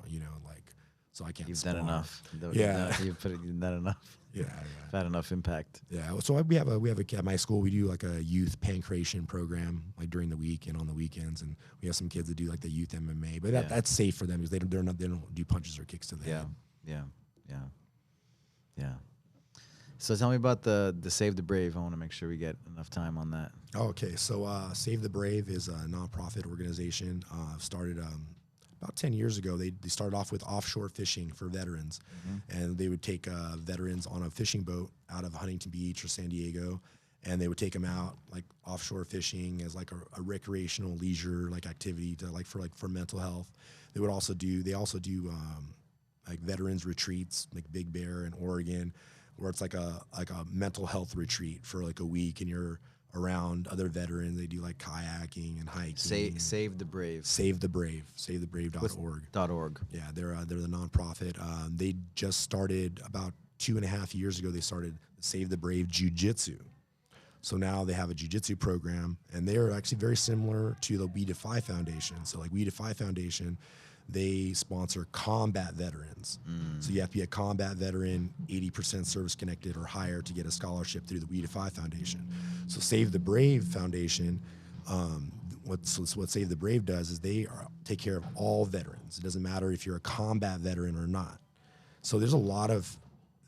So I can't. You've spar. done enough. Yeah. You've done enough. Yeah. You've had enough impact. Yeah. So we have at my school, we do like a youth pancreation program, like during the week and on the weekends, and we have some kids that do like the youth MMA, but that's safe for them because they don't do punches or kicks to the head. Yeah. So tell me about the Save the Brave. I want to make sure we get enough time on that. Okay. So Save the Brave is a nonprofit organization. Started about 10 years ago. They started off with offshore fishing for veterans, and they would take veterans on a fishing boat out of Huntington Beach or San Diego, and they would take them out like offshore fishing as like a recreational leisure like activity to for mental health. They also do like veterans retreats, like Big Bear in Oregon, where it's like a mental health retreat for like a week, and you're around other veterans. They do like kayaking and hiking. Save the Brave. Save the Brave. SaveTheBrave.org. .org. Yeah, they're the nonprofit. They just started about 2.5 years ago. They started Save the Brave Jiu-Jitsu. So now they have a jiu-jitsu program, and they're actually very similar to the We Defy Foundation. So like We Defy Foundation, they sponsor combat veterans. So you have to be a combat veteran, 80% service connected or higher, to get a scholarship through the We Defy Foundation. So Save the Brave Foundation, what Save the Brave does is they take care of all veterans. It doesn't matter if you're a combat veteran or not. So there's a lot of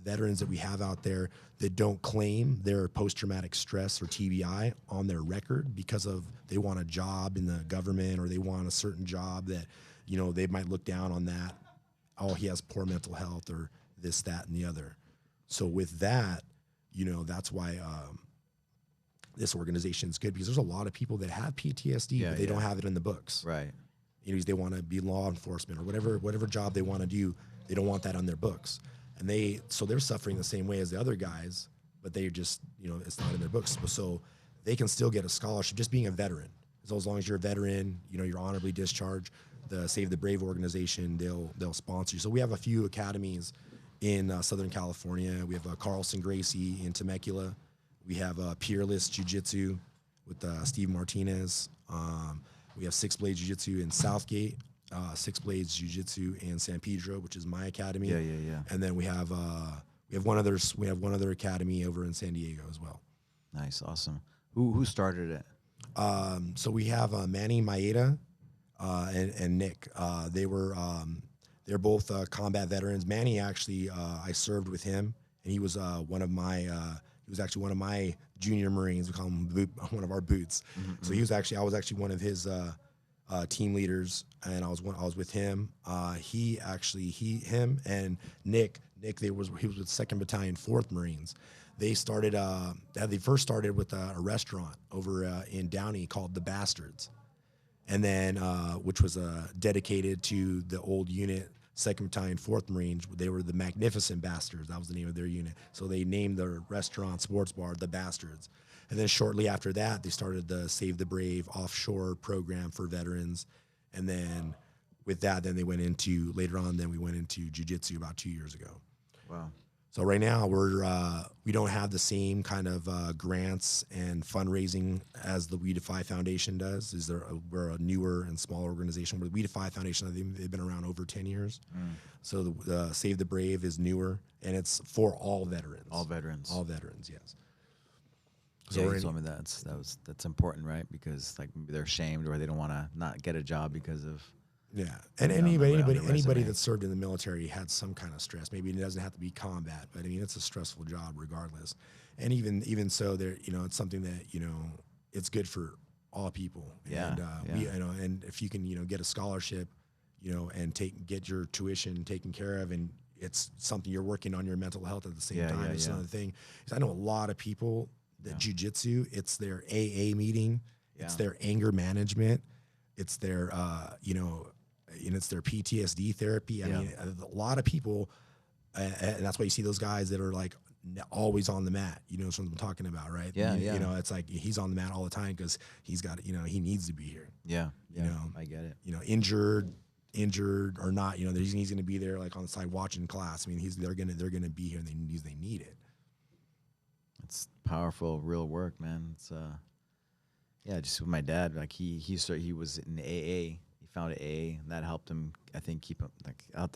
veterans that we have out there that don't claim their post-traumatic stress or TBI on their record because they want a job in the government, or they want a certain job that, they might look down on that. Oh, he has poor mental health, or this, that, and the other. So with that, that's why this organization is good, because there's a lot of people that have PTSD, but they don't have it in the books. Right. They want to be law enforcement or whatever job they want to do. They don't want that on their books. And they're suffering the same way as the other guys, but they just, it's not in their books. So they can still get a scholarship just being a veteran. So as long as you're a veteran, you're honorably discharged, the Save the Brave organization, they'll sponsor you. So we have a few academies in Southern California. We have Carlson Gracie in Temecula. We have Peerless Jiu-Jitsu with Steve Martinez. We have Six Blades Jiu-Jitsu in Southgate, Six Blades Jiu-Jitsu in San Pedro, which is my academy. Yeah. And then we have one other academy over in San Diego as well. Nice, awesome. Who started it? So we have Manny Maeda and Nick. They're both combat veterans. Manny, actually, I served with him, and he was one of my junior Marines. We call him one of our boots. So I was actually one of his team leaders, and I was with him. Him and Nick, he was with 2nd Battalion, 4th Marines. They first started with a restaurant over in Downey called The Bastards, and then which was dedicated to the old unit, 2nd Battalion, 4th Marines. They were the Magnificent Bastards. That was the name of their unit. So they named their restaurant, sports bar, The Bastards. And then shortly after that, they started the Save the Brave offshore program for veterans. And then with that, we went into jiu-jitsu about 2 years ago. Wow. So right now we don't have the same kind of grants and fundraising as the We Defy Foundation does. We're a newer and smaller organization. Where the We Defy Foundation, they've been around over 10 years. So the Save the Brave is newer, and it's for all veterans. All veterans. All veterans, yes. So you told me that's important, right? Because like maybe they're ashamed or they don't want to not get a job because of. Yeah, and anybody that served in the military had some kind of stress. Maybe it doesn't have to be combat, but I mean it's a stressful job regardless. And even so, there it's something that it's good for all people. Yeah, and we and if you can get a scholarship, and get your tuition taken care of, and it's something you're working on your mental health at the same time. It's another thing. Because I know a lot of people that Jiu-Jitsu, it's their AA meeting, it's their anger management, it's their it's their PTSD therapy. I mean, a lot of people, and that's why you see those guys that are like always on the mat. You know what I'm talking about, right? Yeah, It's like he's on the mat all the time because he's got, he needs to be here. Yeah, I get it. Injured or not, he's going to be there like on the side watching class. I mean, they're gonna be here and they need it. It's powerful, real work, man. It's just with my dad. Like he was in AA. He found AA, and that helped him. I think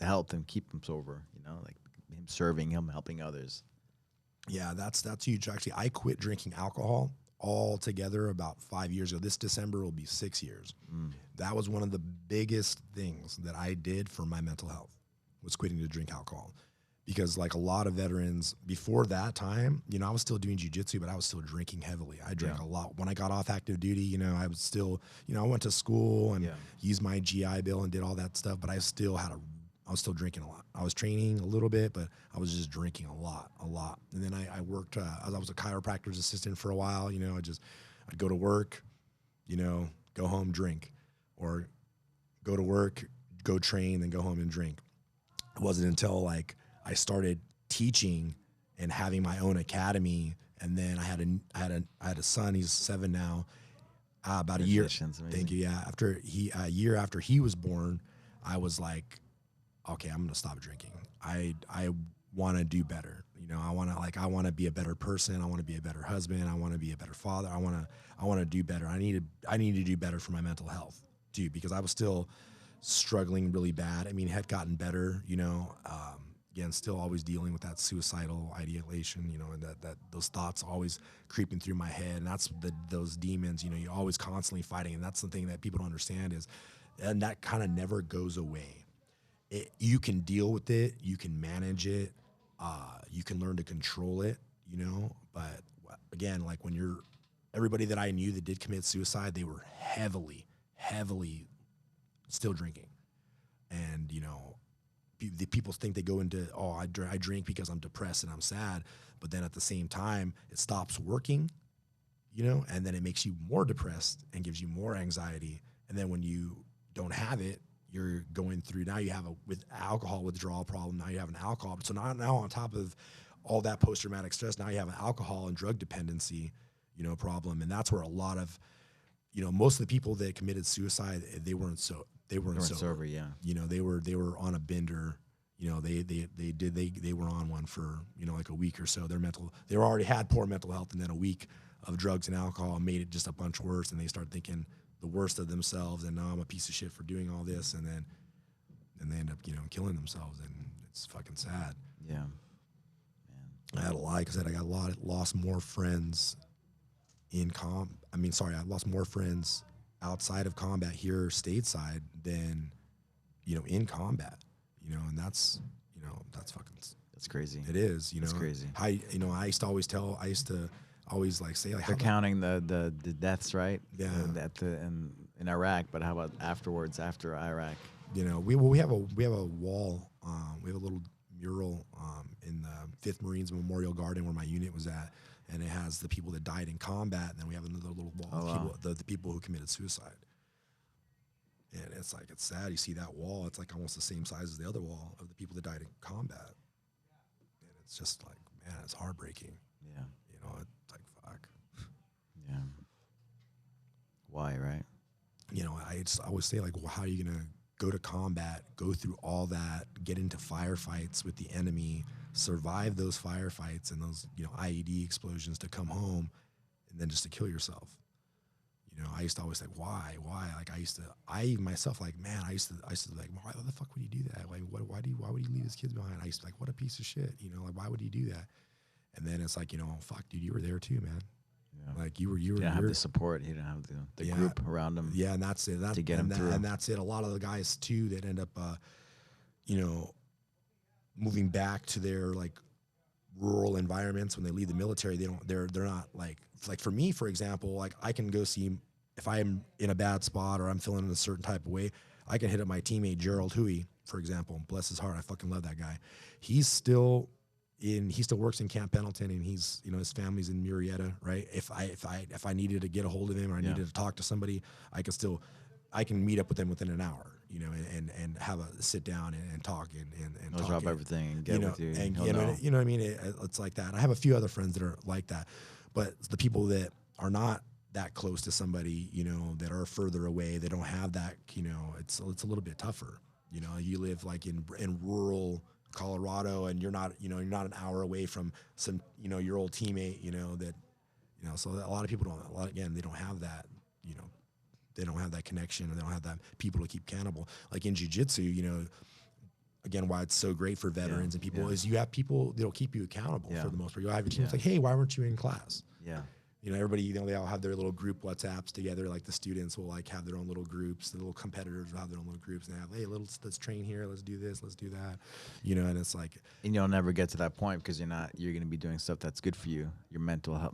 helped him keep him sober. Like him serving, him helping others. Yeah, that's huge. Actually, I quit drinking alcohol altogether about 5 years ago. This December will be 6 years. That was one of the biggest things that I did for my mental health, was quitting to drink alcohol. Because like a lot of veterans before that time, I was still doing jiu-jitsu, but I was still drinking heavily. I drank a lot. When I got off active duty, I was still, I went to school and used my GI Bill and did all that stuff, but I was still drinking a lot. I was training a little bit, but I was just drinking a lot. And then I worked, I was a chiropractor's assistant for a while. I'd go to work, go home, drink, or go to work, go train, then go home and drink. It wasn't until like I started teaching and having my own academy, and then I had a son. He's 7 now. About a year. Thank you. Yeah, a year after he was born, I was like, okay, I'm gonna stop drinking. I want to do better. I want to be a better person. I want to be a better husband. I want to be a better father. I want to do better. I need to do better for my mental health too, because I was still struggling really bad. I mean, had gotten better, again, still always dealing with that suicidal ideation, and that those thoughts always creeping through my head. And that's those demons, you're always constantly fighting. And that's the thing that people don't understand and that kind of never goes away. You can deal with it. You can manage it. You can learn to control it, but again, like everybody that I knew that did commit suicide, they were heavily still drinking. And, the people think they go into, I drink because I'm depressed and I'm sad. But then at the same time, it stops working, and then it makes you more depressed and gives you more anxiety. And then when you don't have it, you're going through, now you have with alcohol withdrawal problem. Now you have an alcohol. So now on top of all that post-traumatic stress, now you have an alcohol and drug dependency, problem. And that's where a lot of, most of the people that committed suicide, they weren't sober. Yeah. They were on a bender. They were on one for, like a week or so. They already had poor mental health, and then a week of drugs and alcohol made it just a bunch worse. And they started thinking the worst of themselves, and now I'm a piece of shit for doing all this. And then they end up, killing themselves, and it's fucking sad. Yeah. Man. I had like I said, I lost more friends I lost more friends outside of combat here stateside than, in combat, and that's crazy. It is, That's crazy. I used to always like say, like, they're counting the deaths, right? Yeah. In Iraq, but how about afterwards, after Iraq? We have a wall, we have a little mural in the 5th Marines Memorial Garden where my unit was at, and it has the people that died in combat, and then we have another little wall of the people who committed suicide. And it's like, it's sad. You see that wall, it's like almost the same size as the other wall of the people that died in combat. And it's just like, man, it's heartbreaking. Yeah. It's like, fuck. Yeah. Why, right? I always say, like, well, how are you going to go to combat, go through all that, get into firefights with the enemy, survive those firefights and those, you know, IED explosions to come home and then just to kill yourself. You know, I used to always think, why? Like I myself, like, man, I used to be like, why the fuck would he do that? Like, why would he leave his kids behind? I used to be like, what a piece of shit. You know, like, why would he do that? And then it's like, you know, fuck, dude, you were there too, man. Yeah. Like you didn't have the support. You didn't have the group around him. Yeah, and that's it. To get him through. And that's it. A lot of the guys too that end up, you know, moving back to their like rural environments when they leave the military. They're not like for me, for example, like I can go see, if I'm in a bad spot or I'm feeling in a certain type of way, I can hit up my teammate Gerald Huey, for example. Bless his heart, I fucking love that guy. He still works in Camp Pendleton, and he's, you know, his family's in Murrieta, right? If I needed to get a hold of him or I needed to talk to somebody, I can meet up with them within an hour, you know, and have a sit down and talk and he'll drop everything and get with you. And you know what I mean? It's like that. I have a few other friends that are like that, but the people that are not that close to somebody, you know, that are further away, they don't have that, you know, it's a little bit tougher. You know, you live like in rural Colorado, and you're not an hour away from some, you know, your old teammate, you know, that, you know, so a lot of people they don't have that, you know, they don't have that connection, and they don't have that people to keep accountable. Like in jiu-jitsu, you know, again, why it's so great for veterans and people is you have people that'll keep you accountable for the most part. You'll have your team. It's like, hey, why weren't you in class? Yeah. You know, everybody, you know, they all have their little group WhatsApps together. Like the students will like have their own little groups. The little competitors will have their own little groups, and they have, hey, let's train here. Let's do this. Let's do that. You know, and it's like, and you'll never get to that point because you're going to be doing stuff that's good for you. Your mental health,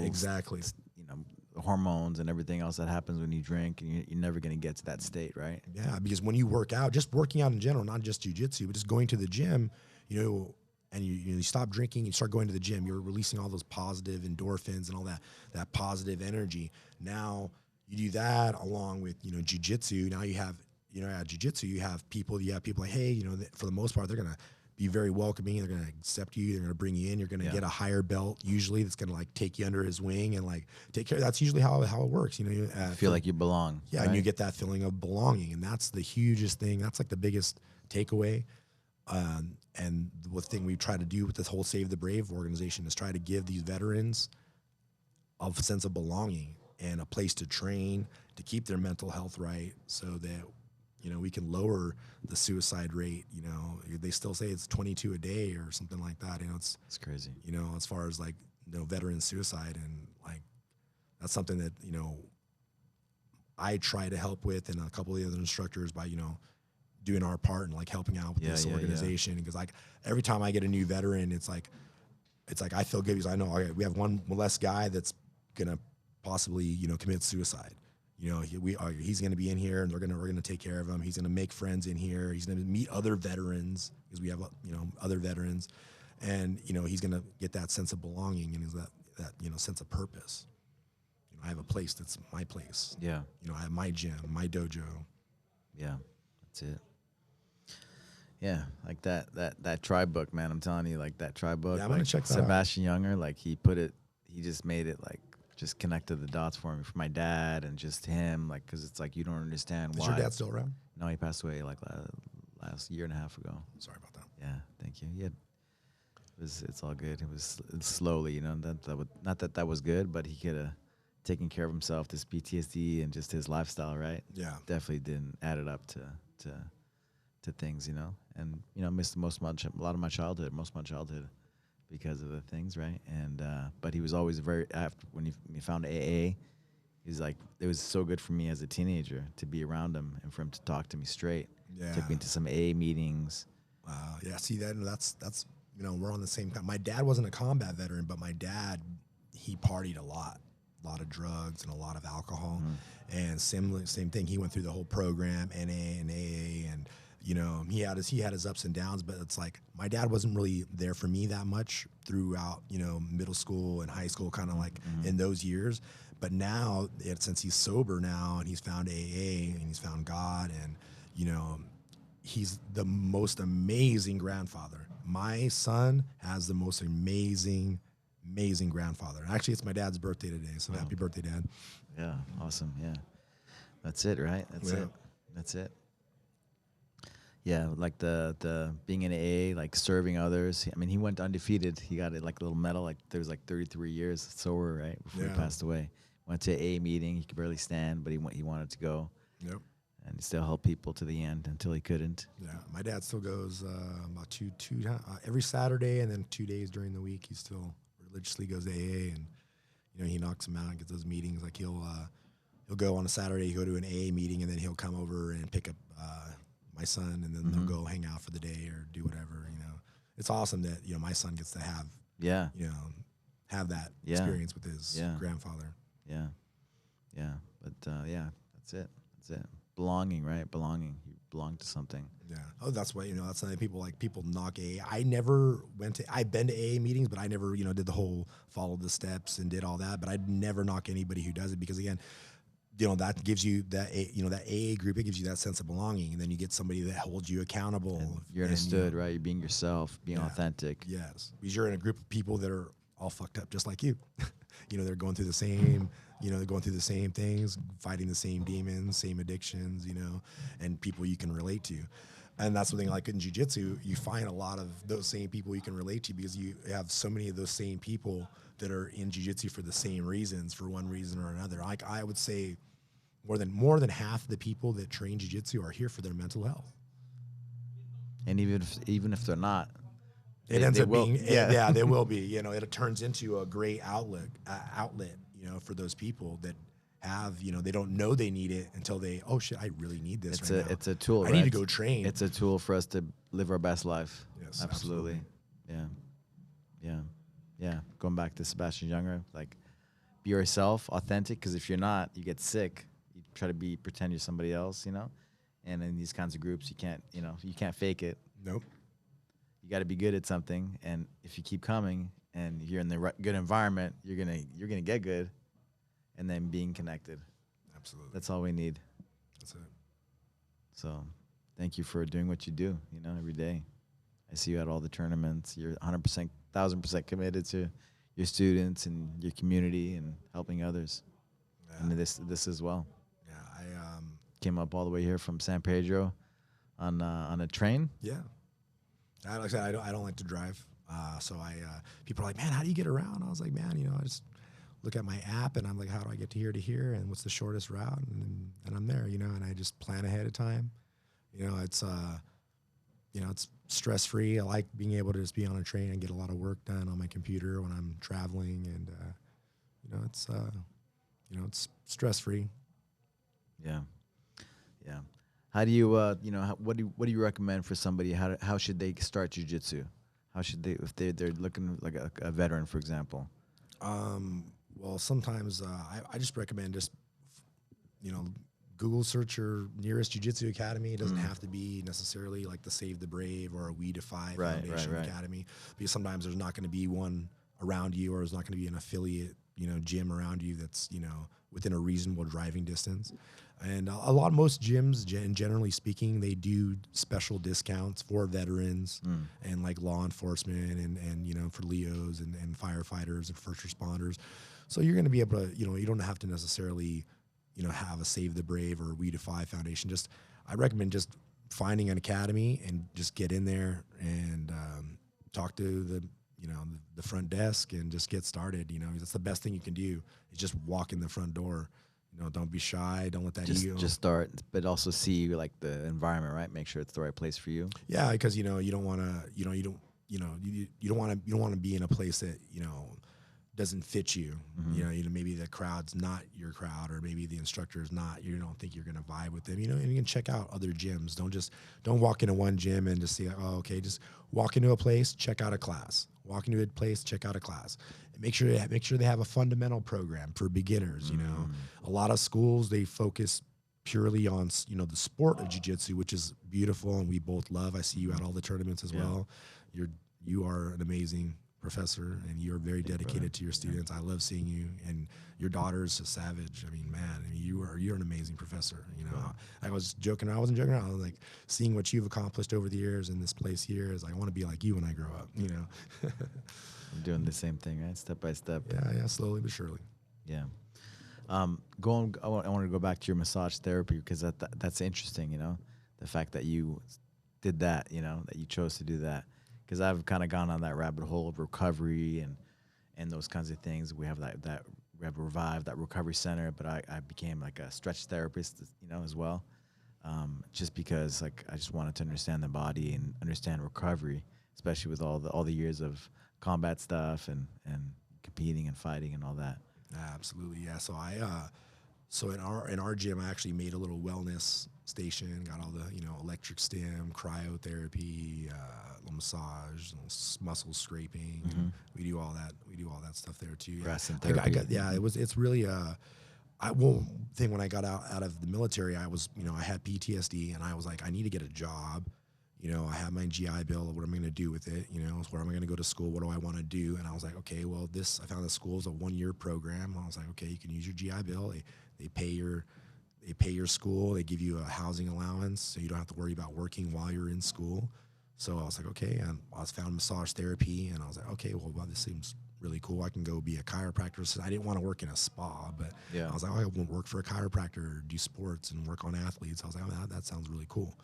exactly. You know, hormones and everything else that happens when you drink, and you're never going to get to that state, right? Yeah, because when you work out, just working out in general, not just jiu-jitsu, but just going to the gym, you know, and you stop drinking, you start going to the gym, you're releasing all those positive endorphins and all that positive energy. Now you do that along with, you know, jiu-jitsu. Now you have, you know, at jiu-jitsu, you have people like, hey, you know, for the most part, they're going to be very welcoming. They're going to accept you. They're going to bring you in. You're going to get a higher belt usually that's going to like take you under his wing and like take care. That's usually how it works. You know, you feel like you belong. Yeah. Right? And you get that feeling of belonging. And that's the hugest thing. That's like the biggest takeaway. And the thing we try to do with this whole Save the Brave organization is try to give these veterans a sense of belonging and a place to train, to keep their mental health right, so that, you know, we can lower the suicide rate. You know, they still say it's 22 a day or something like that. You know, it's crazy. You know, as far as like, you know, veteran suicide, and like that's something that, you know, I try to help with, and a couple of the other instructors by, you know, doing our part and like helping out with this organization. Because like every time I get a new veteran, it's like I feel good because I know we have one less guy that's gonna possibly, you know, commit suicide. You know, he's going to be in here, and we're going to take care of him. He's going to make friends in here. He's going to meet other veterans, because we have, you know, other veterans, and, you know, he's going to get that sense of belonging and that you know, sense of purpose. You know, I have a place that's my place. Yeah. You know, I have my gym, my dojo. Yeah, that's it. Yeah, like that tribe book, man. I'm telling you, like that tribe book. Yeah, I'm gonna check that Sebastian Younger, like he just made it like, just connected the dots for me, for my dad and just him, like, because it's like you don't understand why. Is your dad still around? No, he passed away like last year and a half ago. Sorry about that. Yeah, thank you. Yeah, it's all good. It's slowly, you know. Not that was good, but he could have taken care of himself. This PTSD and just his lifestyle, right? Yeah, definitely didn't add it up to things, you know. And you know, missed most of my childhood because of the things, right? And but he was always when he found AA, he's like, it was so good for me as a teenager to be around him and for him to talk to me straight. Yeah. Took me to some AA meetings. Yeah, see that's you know, we're on the same. My dad wasn't a combat veteran, but my dad, he partied a lot of drugs and a lot of alcohol, and same thing. He went through the whole program, NA and AA, and you know, he had his ups and downs, but it's like my dad wasn't really there for me that much throughout, you know, middle school and high school, kind of like in those years. But now, since he's sober now and he's found AA and he's found God, and you know, he's the most amazing grandfather. My son has the most amazing grandfather. Actually, it's my dad's birthday today, so happy birthday, Dad. Yeah, awesome. Yeah, that's it, right? That's it. Yeah, like the being in AA, like serving others. I mean, he went undefeated. He got it like a little medal. Like there was like 33 years sober, right, before he Yeah. passed away. Went to a meeting. He could barely stand, but he wanted to go, Yep. and he still helped people to the end until he couldn't. Yeah, my dad still goes about every Saturday, and then 2 days during the week. He still religiously goes to AA, and he knocks them out and gets those meetings. Like he'll go on a Saturday, he'll go to an AA meeting, and then he'll come over and pick up my son, and then they'll go hang out for the day or do whatever. It's awesome that my son gets to have Yeah, have that Yeah. experience with his Yeah. grandfather. yeah, yeah. But yeah, that's it. That's it. Belonging, right? Belonging. You belong to something. Yeah. Oh, that's why that's something people knock AA. I never went to. I've been to AA meetings, but I never did the whole follow the steps and did all that. But I'd never knock anybody who does it, because again, that gives you that that AA group. It gives you that sense of belonging, and then you get somebody that holds you accountable. And you're understood, right? You're being yourself, being authentic. Yes, because you're in a group of people that are all fucked up just like you. They're going through the same. They're going through the same things, fighting the same demons, same addictions. And people you can relate to. And that's something like in jiu-jitsu, you find a lot of those same people you can relate to, because you have so many of those same people that are in jiu-jitsu for the same reasons, for one reason or another. Like I would say more than half of the people that train jiu-jitsu are here for their mental health. And even if they're not, It ends up being, yeah. they will be. It turns into a great outlet, for those people that have, they don't know they need it until they, oh shit, I really need this right now. It's a tool. I right? need to go train. It's a tool for us to live our best life. Yes, absolutely. Yeah. Going back to Sebastian Younger, like, be yourself, authentic. Because if you're not, you get sick. You try to pretend you're somebody else, And in these kinds of groups, you can't fake it. Nope. You got to be good at something, and if you keep coming and you're in the good environment, you're gonna get good, and then being connected. Absolutely. That's all we need. That's it. So, thank you for doing what you do. Every day. I see you at all the tournaments. You're 100%, 1,000% committed to your students and your community and helping others. Yeah. And this as well. Yeah. Came up all the way here from San Pedro on a train. Yeah. Like I said, I don't like to drive. So people are like, man, how do you get around? I was like, man, I just look at my app and I'm like, how do I get to here and what's the shortest route? And I'm there, and I just plan ahead of time. It's stress free. I like being able to just be on a train and get a lot of work done on my computer when I'm traveling, and it's stress free. Yeah. How do you what do you recommend for somebody? How should they start jiu-jitsu? How should they, if they're looking like a veteran, for example? Well, sometimes I just recommend Google search your nearest jiu-jitsu academy. It doesn't have to be necessarily like the Save the Brave or a We Defy Foundation Academy, because sometimes there's not going to be one around you, or there's not going to be an affiliate gym around you that's within a reasonable driving distance. And most gyms, generally speaking, they do special discounts for veterans and like law enforcement and for Leos and firefighters and first responders. So you're going to be able to, you don't have to necessarily, have a Save the Brave or We Defy Foundation. I recommend just finding an academy and just get in there and talk to the front desk and just get started. That's the best thing you can do, is just walk in the front door. Don't be shy. Don't let that ego. Just start, but also see like the environment, right? Make sure it's the right place for you. Yeah, because you don't want to, you don't want to be in a place that doesn't fit you. Maybe the crowd's not your crowd, or maybe the instructor is not. You don't think you're going to vibe with them. And you can check out other gyms. Don't walk into one gym and just see, oh, okay. Just walk into a place, check out a class. Walk into a place, check out a class. And make sure they have a fundamental program for beginners. A lot of schools, they focus purely on the sport of jiu-jitsu, which is beautiful and we both love. I see you at all the tournaments as well. You are an amazing professor, and you're very dedicated to your students. I love seeing you, and your daughter's a savage. I mean, man, you're an amazing professor. I was joking. I wasn't joking around. I was like, seeing what you've accomplished over the years in this place here is, I want to be like you when I grow up. I'm doing the same thing, right? Step by step. Yeah, slowly but surely. Yeah. I want to go back to your massage therapy, because that's interesting. The fact that you did that, you know, that you chose to do that? Because I've kind of gone on that rabbit hole of recovery and those kinds of things. We have we have Revive, that recovery center, but I became like a stretch therapist, you know, as well. Just because like I just wanted to understand the body and understand recovery, especially with all the years of combat stuff and competing and fighting and all that. Absolutely, yeah. So so in our gym, I actually made a little wellness station. Got all the electric stim, cryotherapy, massage, muscle scraping. Mm-hmm. We do all that. We do all that stuff there too. Rest and I therapy. got it's really one thing when I got out of the military, I was I had PTSD and I was like, I need to get a job. I have my GI Bill. What am I going to do with it? Where am I going to go to school? What do I want to do? And I was like, okay, well, I found the school is a 1-year program. I was like, okay, you can use your GI Bill. They pay your school. They give you a housing allowance, so you don't have to worry about working while you're in school. So I was like, okay. And I found massage therapy, and I was like, okay, well, this seems really cool. I can go be a chiropractor. So I didn't want to work in a spa, but I was like, I won't work for a chiropractor, do sports, and work on athletes. I was like, oh, that sounds really cool.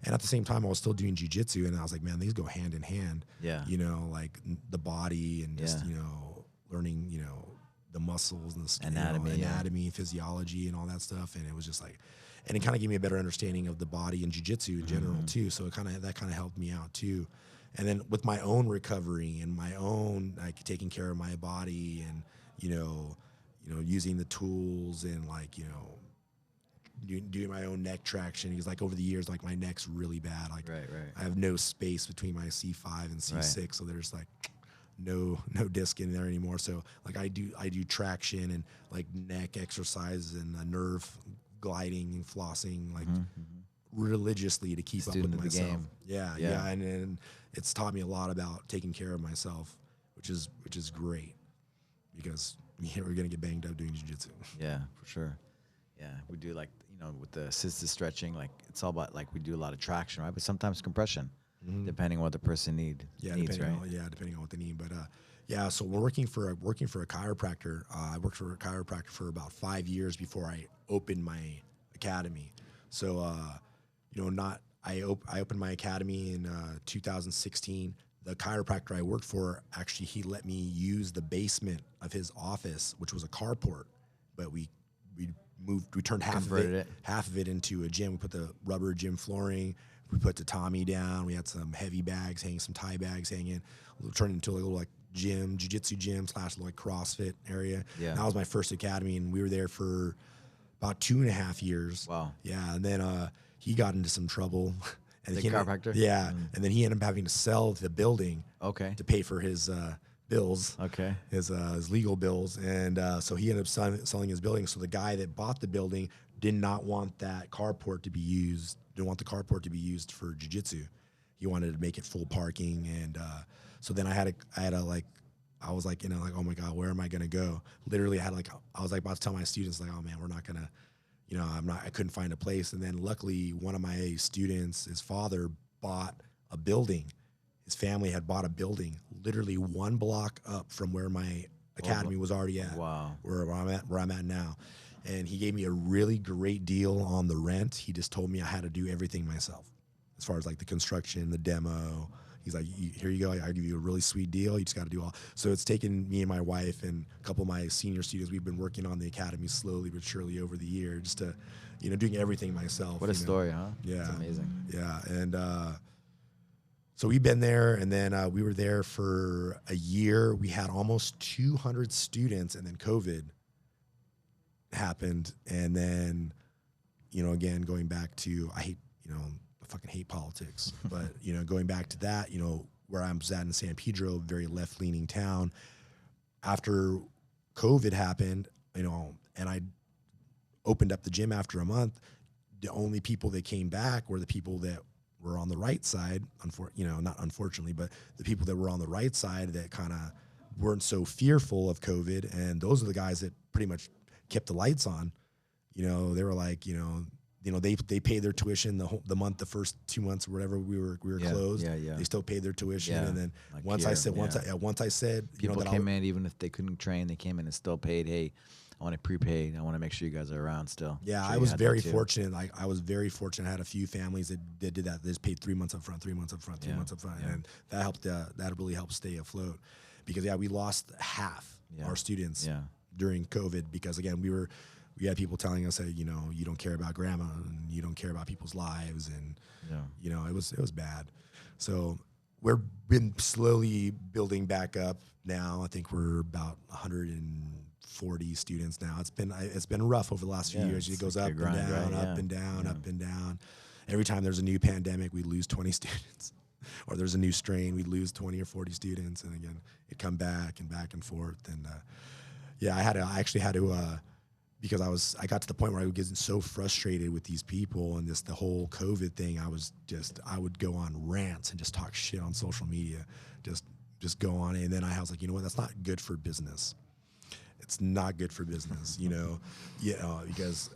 And at the same time, I was still doing jiu-jitsu, and I was like, man, these go hand in hand. Yeah. Like the body and just, learning, the muscles and the anatomy, physiology, and all that stuff. And it was just like, and it kind of gave me a better understanding of the body and jiu-jitsu in general too. So that kind of helped me out too. And then with my own recovery and my own like taking care of my body and using the tools and like doing my own neck traction, because like over the years, like my neck's really bad. Like I have no space between my C5 and C6, so there's like no disc in there anymore. So like I do traction and like neck exercises and nerve gliding and flossing like religiously to keep up with myself. Yeah. And it's taught me a lot about taking care of myself, which is great, because we're gonna get banged up doing jiu-jitsu. Yeah, for sure. Yeah, we do like with the assisted stretching, like it's all about like we do a lot of traction, right? But sometimes compression, depending on what the person needs, depending on what they need. But so we're working for a chiropractor. I worked for a chiropractor for about 5 years before I opened my academy. So I opened my academy in 2016. The chiropractor I worked for, actually, he let me use the basement of his office, which was a carport, but we turned half of it into a gym. We put the rubber gym flooring, we put the tatami down, we had some heavy bags hanging, some Thai bags hanging, turned into a little like gym, jiu-jitsu gym / like CrossFit area. Yeah. That was my first academy, and we were there for about 2.5 years. Wow. Yeah, and then he got into some trouble. And the chiropractor? Yeah, and then he ended up having to sell the building to pay for his bills, his legal bills, and so he ended up selling his building. So the guy that bought the building did not want that carport to be used. Didn't want the carport to be used for jiu-jitsu. He wanted to make it full parking, and so then I was like, oh my God, where am I gonna go? Literally, I was like about to tell my students, like, oh man, we're not gonna, I couldn't find a place. And then luckily, one of my students, his father bought a building. His family had bought a building literally 1 block up from where my academy was already at. Wow. Where I'm at now. And he gave me a really great deal on the rent. He just told me I had to do everything myself, as far as like the construction, the demo. He's like, here you go. I give you a really sweet deal. You just got to do all. So it's taken me and my wife and a couple of my senior students. We've been working on the academy slowly but surely over the year, just to, doing everything myself. What a story, huh? Yeah. It's amazing. Yeah. And so we've been there, and then we were there for a year. We had almost 200 students, and then COVID happened. And then, again, going back to, I fucking hate politics, but going back to that, where I was at in San Pedro, very left-leaning town. After COVID happened, and I opened up the gym after a month, the only people that came back were the people that were on the right side. Not unfortunately, but the people that were on the right side that kind of weren't so fearful of COVID, and those are the guys that pretty much kept the lights on. They were like, they paid their tuition the month, the first 2 months or whatever we were closed. Yeah. They still paid their tuition, and then once I said people came in, even if they couldn't train, they came in and still paid. Hey, want it prepaid. I want to make sure you guys are around still. Yeah, Sure I you was had that very too. fortunate. Like I was very fortunate. I had a few families that did that. They just paid 3 months up front, 3 months up front, 3 Yeah, months up front, yeah. and that helped. That really helped stay afloat, because we lost half Yeah. our students Yeah. during COVID, because again we had people telling us that, you know, you don't care about grandma and you don't care about people's lives, and Yeah. you know, it was bad. So we're been slowly building back up now. I think we're about 140 students now. It's been rough over the last few Yeah, years. It it's goes like a up and grind, down, right? up Yeah. and down, Yeah. up and down. Every time there's a new pandemic, we lose 20 students. Or there's a new strain, we lose 20 or 40 students. And again, it come back and forth. And yeah, I actually had to, because I got to the point where I was getting so frustrated with these people and the whole COVID thing. I would go on rants and just talk shit on social media, just go on it. And then I was like, you know what, that's not good for business. It's not good for business, you know, because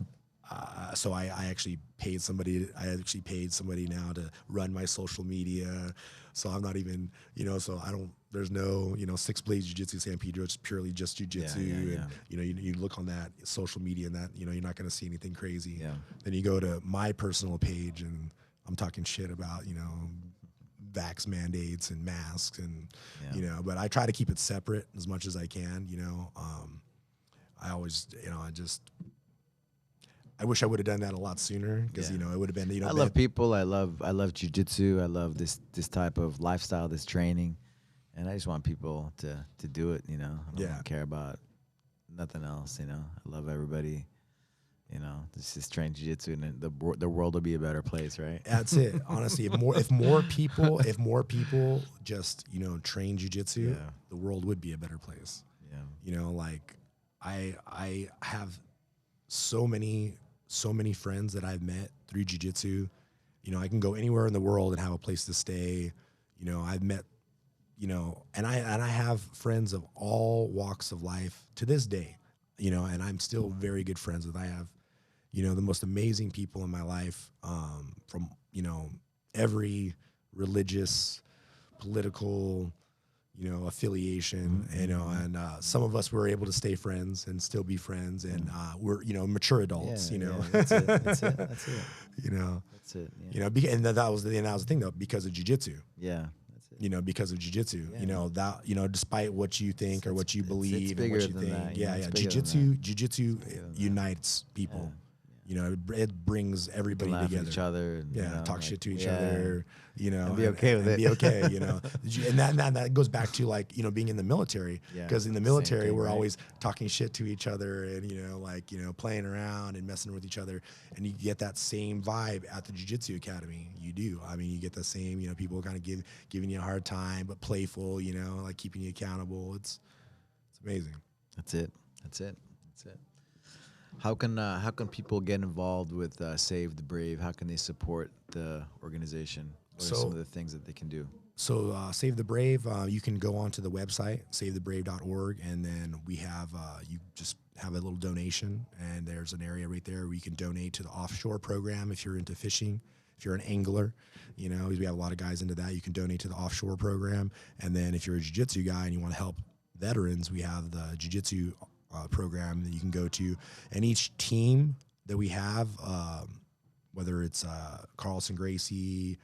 so I actually paid somebody. I actually paid somebody now to run my social media. So I'm not even, you know, so I don't. There's no, you know, Six Blades Jiu-Jitsu San Pedro. It's purely just Jiu-Jitsu, and you know, you look on that social media, and that, you know, you're not going to see anything crazy. Yeah. Then you go to my personal page, and I'm talking shit about, you know, vax mandates and masks, and you know, but I try to keep it separate as much as I can. You know, I always, you know, I wish I would have done that a lot sooner, because you know, it would have been, you know, I love people. I love jiu-jitsu. I love this type of lifestyle, this training, and I just want people to do it. You know, I don't care about nothing else. You know, I love everybody. You know, just train jiu-jitsu, and the world will be a better place, right? That's it. Honestly, if more people just, you know, train jiu-jitsu, the world would be a better place. Yeah. You know, like I have so many friends that I've met through jiu-jitsu. You know, I can go anywhere in the world and have a place to stay. You know, I've met, you know, and I have friends of all walks of life to this day, you know, and I'm still very good friends with. I have, you know, the most amazing people in my life, from, you know, every religious, political, you know, affiliation, you know, and some of us were able to stay friends and still be friends, and we're, you know, mature adults, you know. That's it. That's it. You know, That's it. Yeah. you know, and that was the thing though, because of jiu-jitsu. Yeah. That's it. You know, because of jiu-jitsu, Yeah. you know, that, you know, despite what you think or what you believe and what you think, jiu-jitsu unites people. You know, it brings everybody laugh together. at each other. And, you know, talk shit to each other. You know, and be okay with it. Be okay. You know, and that goes back to, like, you know, being in the military. Because in the military, we're always talking shit to each other, and, you know, like, you know, playing around and messing with each other, and you get that same vibe at the Jiu-Jitsu Academy. You do. I mean, you get the same. You know, people kind of giving you a hard time, but playful. You know, like keeping you accountable. It's amazing. That's it. That's it. That's it. How can people get involved with Save the Brave? How can they support the organization? What are some of the things that they can do? So Save the Brave, you can go onto the website, savethebrave.org, and then we have, you just have a little donation, and there's an area right there where you can donate to the offshore program if you're into fishing, if you're an angler. You know, we have a lot of guys into that. You can donate to the offshore program. And then if you're a jiu-jitsu guy and you want to help veterans, we have the jiu-jitsu program that you can go to. And each team that we have, whether it's Carlson Gracie,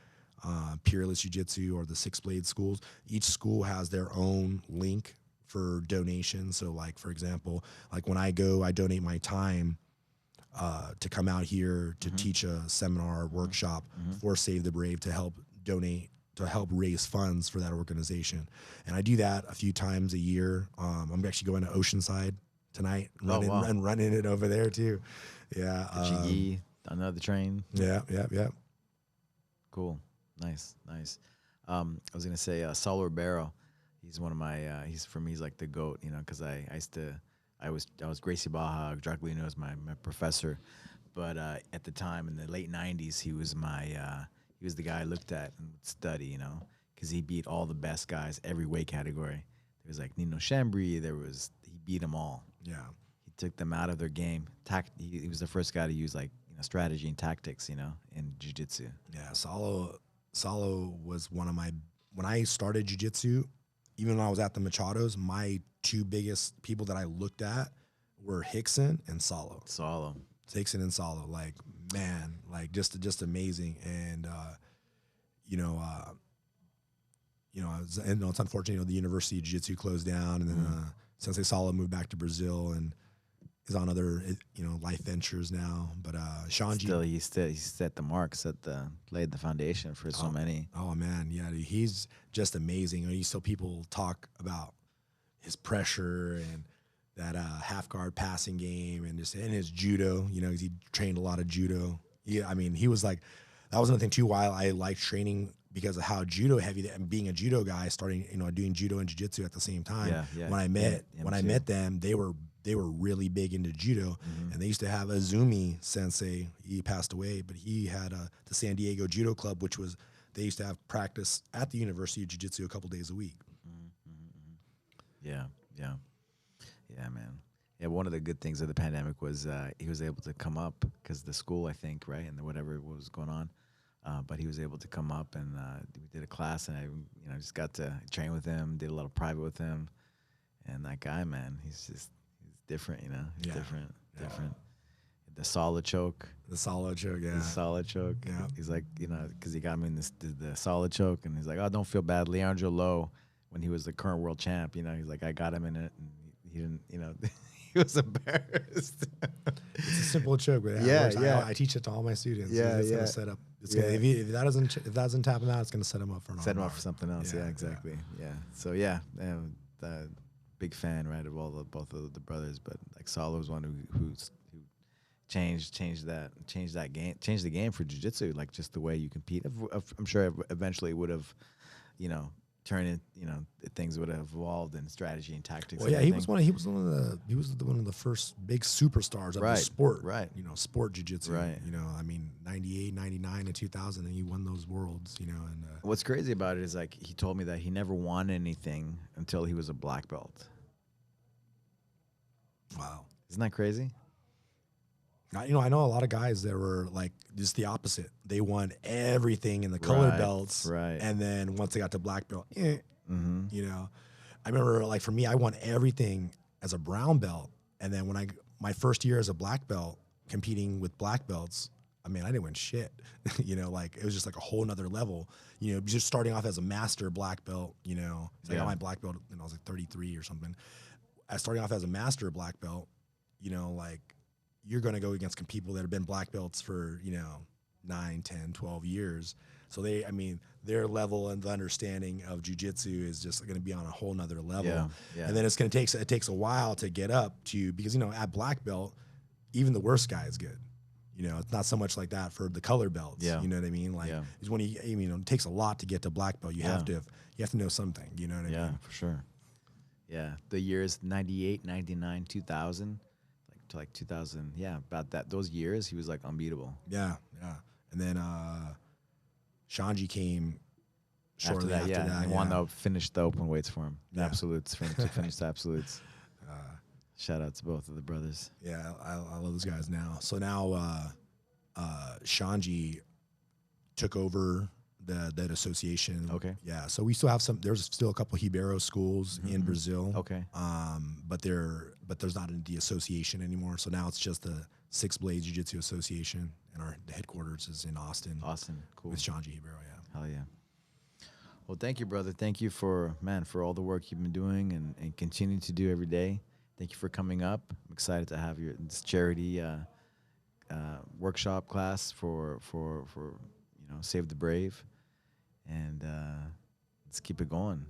Peerless Jiu-Jitsu, or the Six Blade schools, each school has their own link for donations. So, like, for example, like when I go, I donate my time to come out here to teach a seminar or workshop for Save the Brave, to help donate, to help raise funds for that organization. And I do that a few times a year. I'm actually going to Oceanside tonight, running it over there too. Yeah. Another train. Yeah. Cool. Nice. I was gonna say Saul Ribeiro. He's one of my. He's like the GOAT. You know, because I was Gracie Baja. Draculino was my professor, but at the time in the late '90s, he was he was the guy I looked at and would study. You know, because he beat all the best guys every weight category. There was like Nino Chambry. He beat them all. Yeah. He took them out of their game. He was the first guy to use, like, you know, strategy and tactics, you know, in jiu-jitsu. Yeah, Salo was one of my, when I started jiu-jitsu, even when I was at the Machados, my two biggest people that I looked at were Hickson and Solo. Solo. Hickson and Solo, like, man, like just amazing. And it's unfortunate, the University of Jiu-Jitsu closed down, and then Sensei Solo moved back to Brazil and is on other life ventures now. But Shanji, he set the mark, laid the foundation for so many. Oh man, yeah, he's just amazing. You still people talk about his pressure and that half guard passing game, and just in his judo. He trained a lot of judo. Yeah, I mean, he was like, that was another thing too. Why I liked training, because of how judo heavy, and being a judo guy, starting doing judo and jiu-jitsu at the same time. Yeah. When I met them, they were really big into judo, and they used to have Azumi Sensei. He passed away, but he had the San Diego Judo Club, which was, they used to have practice at the University of Jiu-Jitsu a couple days a week. Yeah, man. Yeah, one of the good things of the pandemic was he was able to come up, because the school, I think, right, and whatever was going on. But he was able to come up, and we did a class, and I just got to train with him, did a lot of private with him, and that guy, man, he's different, He's different. The solid choke. The solid choke, yeah. The solid choke. Yeah. He's like, because he got me in the solid choke, and he's like, oh, don't feel bad. Leandro Lowe, when he was the current world champ, he's like, I got him in it, and he didn't, he was embarrassed. It's a simple choke, but I teach it to all my students. Yeah, it's gonna set up. If that doesn't tap him out, it's gonna set him up for something else. Yeah, exactly. Yeah. So the big fan, right, of both of the brothers, but like Solo was one who changed the game for jiu-jitsu, like just the way you compete. I'm sure eventually it would have, turn it, things would have evolved in strategy and tactics. Well, yeah, he was one of the first big superstars of the sport, right? Sport jiu-jitsu, right? I mean, 98, 99, and 2000, and he won those worlds, and what's crazy about it is, like, he told me that he never won anything until he was a black belt. Wow, isn't that crazy? I know a lot of guys that were like just the opposite. They won everything in the colored belts, right? And then once they got to black belt, I remember, like, for me, I won everything as a brown belt, and then when my first year as a black belt competing with black belts, I mean, I didn't win shit. Like, it was just like a whole nother level. Just starting off as a master black belt. So I got my black belt when I was like 33 or something. Starting off as a master black belt, like, you're going to go against people that have been black belts for, 9, 10, 12 years. So their level and the understanding of jiu-jitsu is just going to be on a whole nother level. Yeah. And then it takes a while to get up to, because, at black belt, even the worst guy is good. It's not so much like that for the color belts. Yeah. You know what I mean? Like, it's when it takes a lot to get to black belt. You have to know something. You know what I mean? Yeah, for sure. Yeah. The years 98, 99, 2000. To like 2000, about that. Those years, he was like unbeatable. Yeah. And then Shanji came shortly after that. He won finished the open weights for him. The absolutes, to finish the absolutes. Shout out to both of the brothers. Yeah, I love those guys now. So now Shanji took over that association. Okay. Yeah. So we still have there's still a couple Ribeiro schools in Brazil. Okay. But there's not the association anymore. So now it's just the Six Blades Jiu-Jitsu Association, and the headquarters is in Austin. Cool. With Shanji Ribeiro, yeah. Hell yeah. Well, thank you, brother. Thank you for all the work you've been doing and continue to do every day. Thank you for coming up. I'm excited to have this charity workshop class for Save the Brave. And let's keep it going.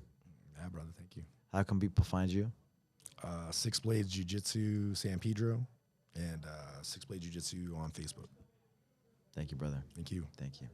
Yeah, brother. Thank you. How can people find you? Six Blades Jiu-Jitsu San Pedro, and Six Blades Jiu-Jitsu on Facebook. Thank you, brother. Thank you. Thank you.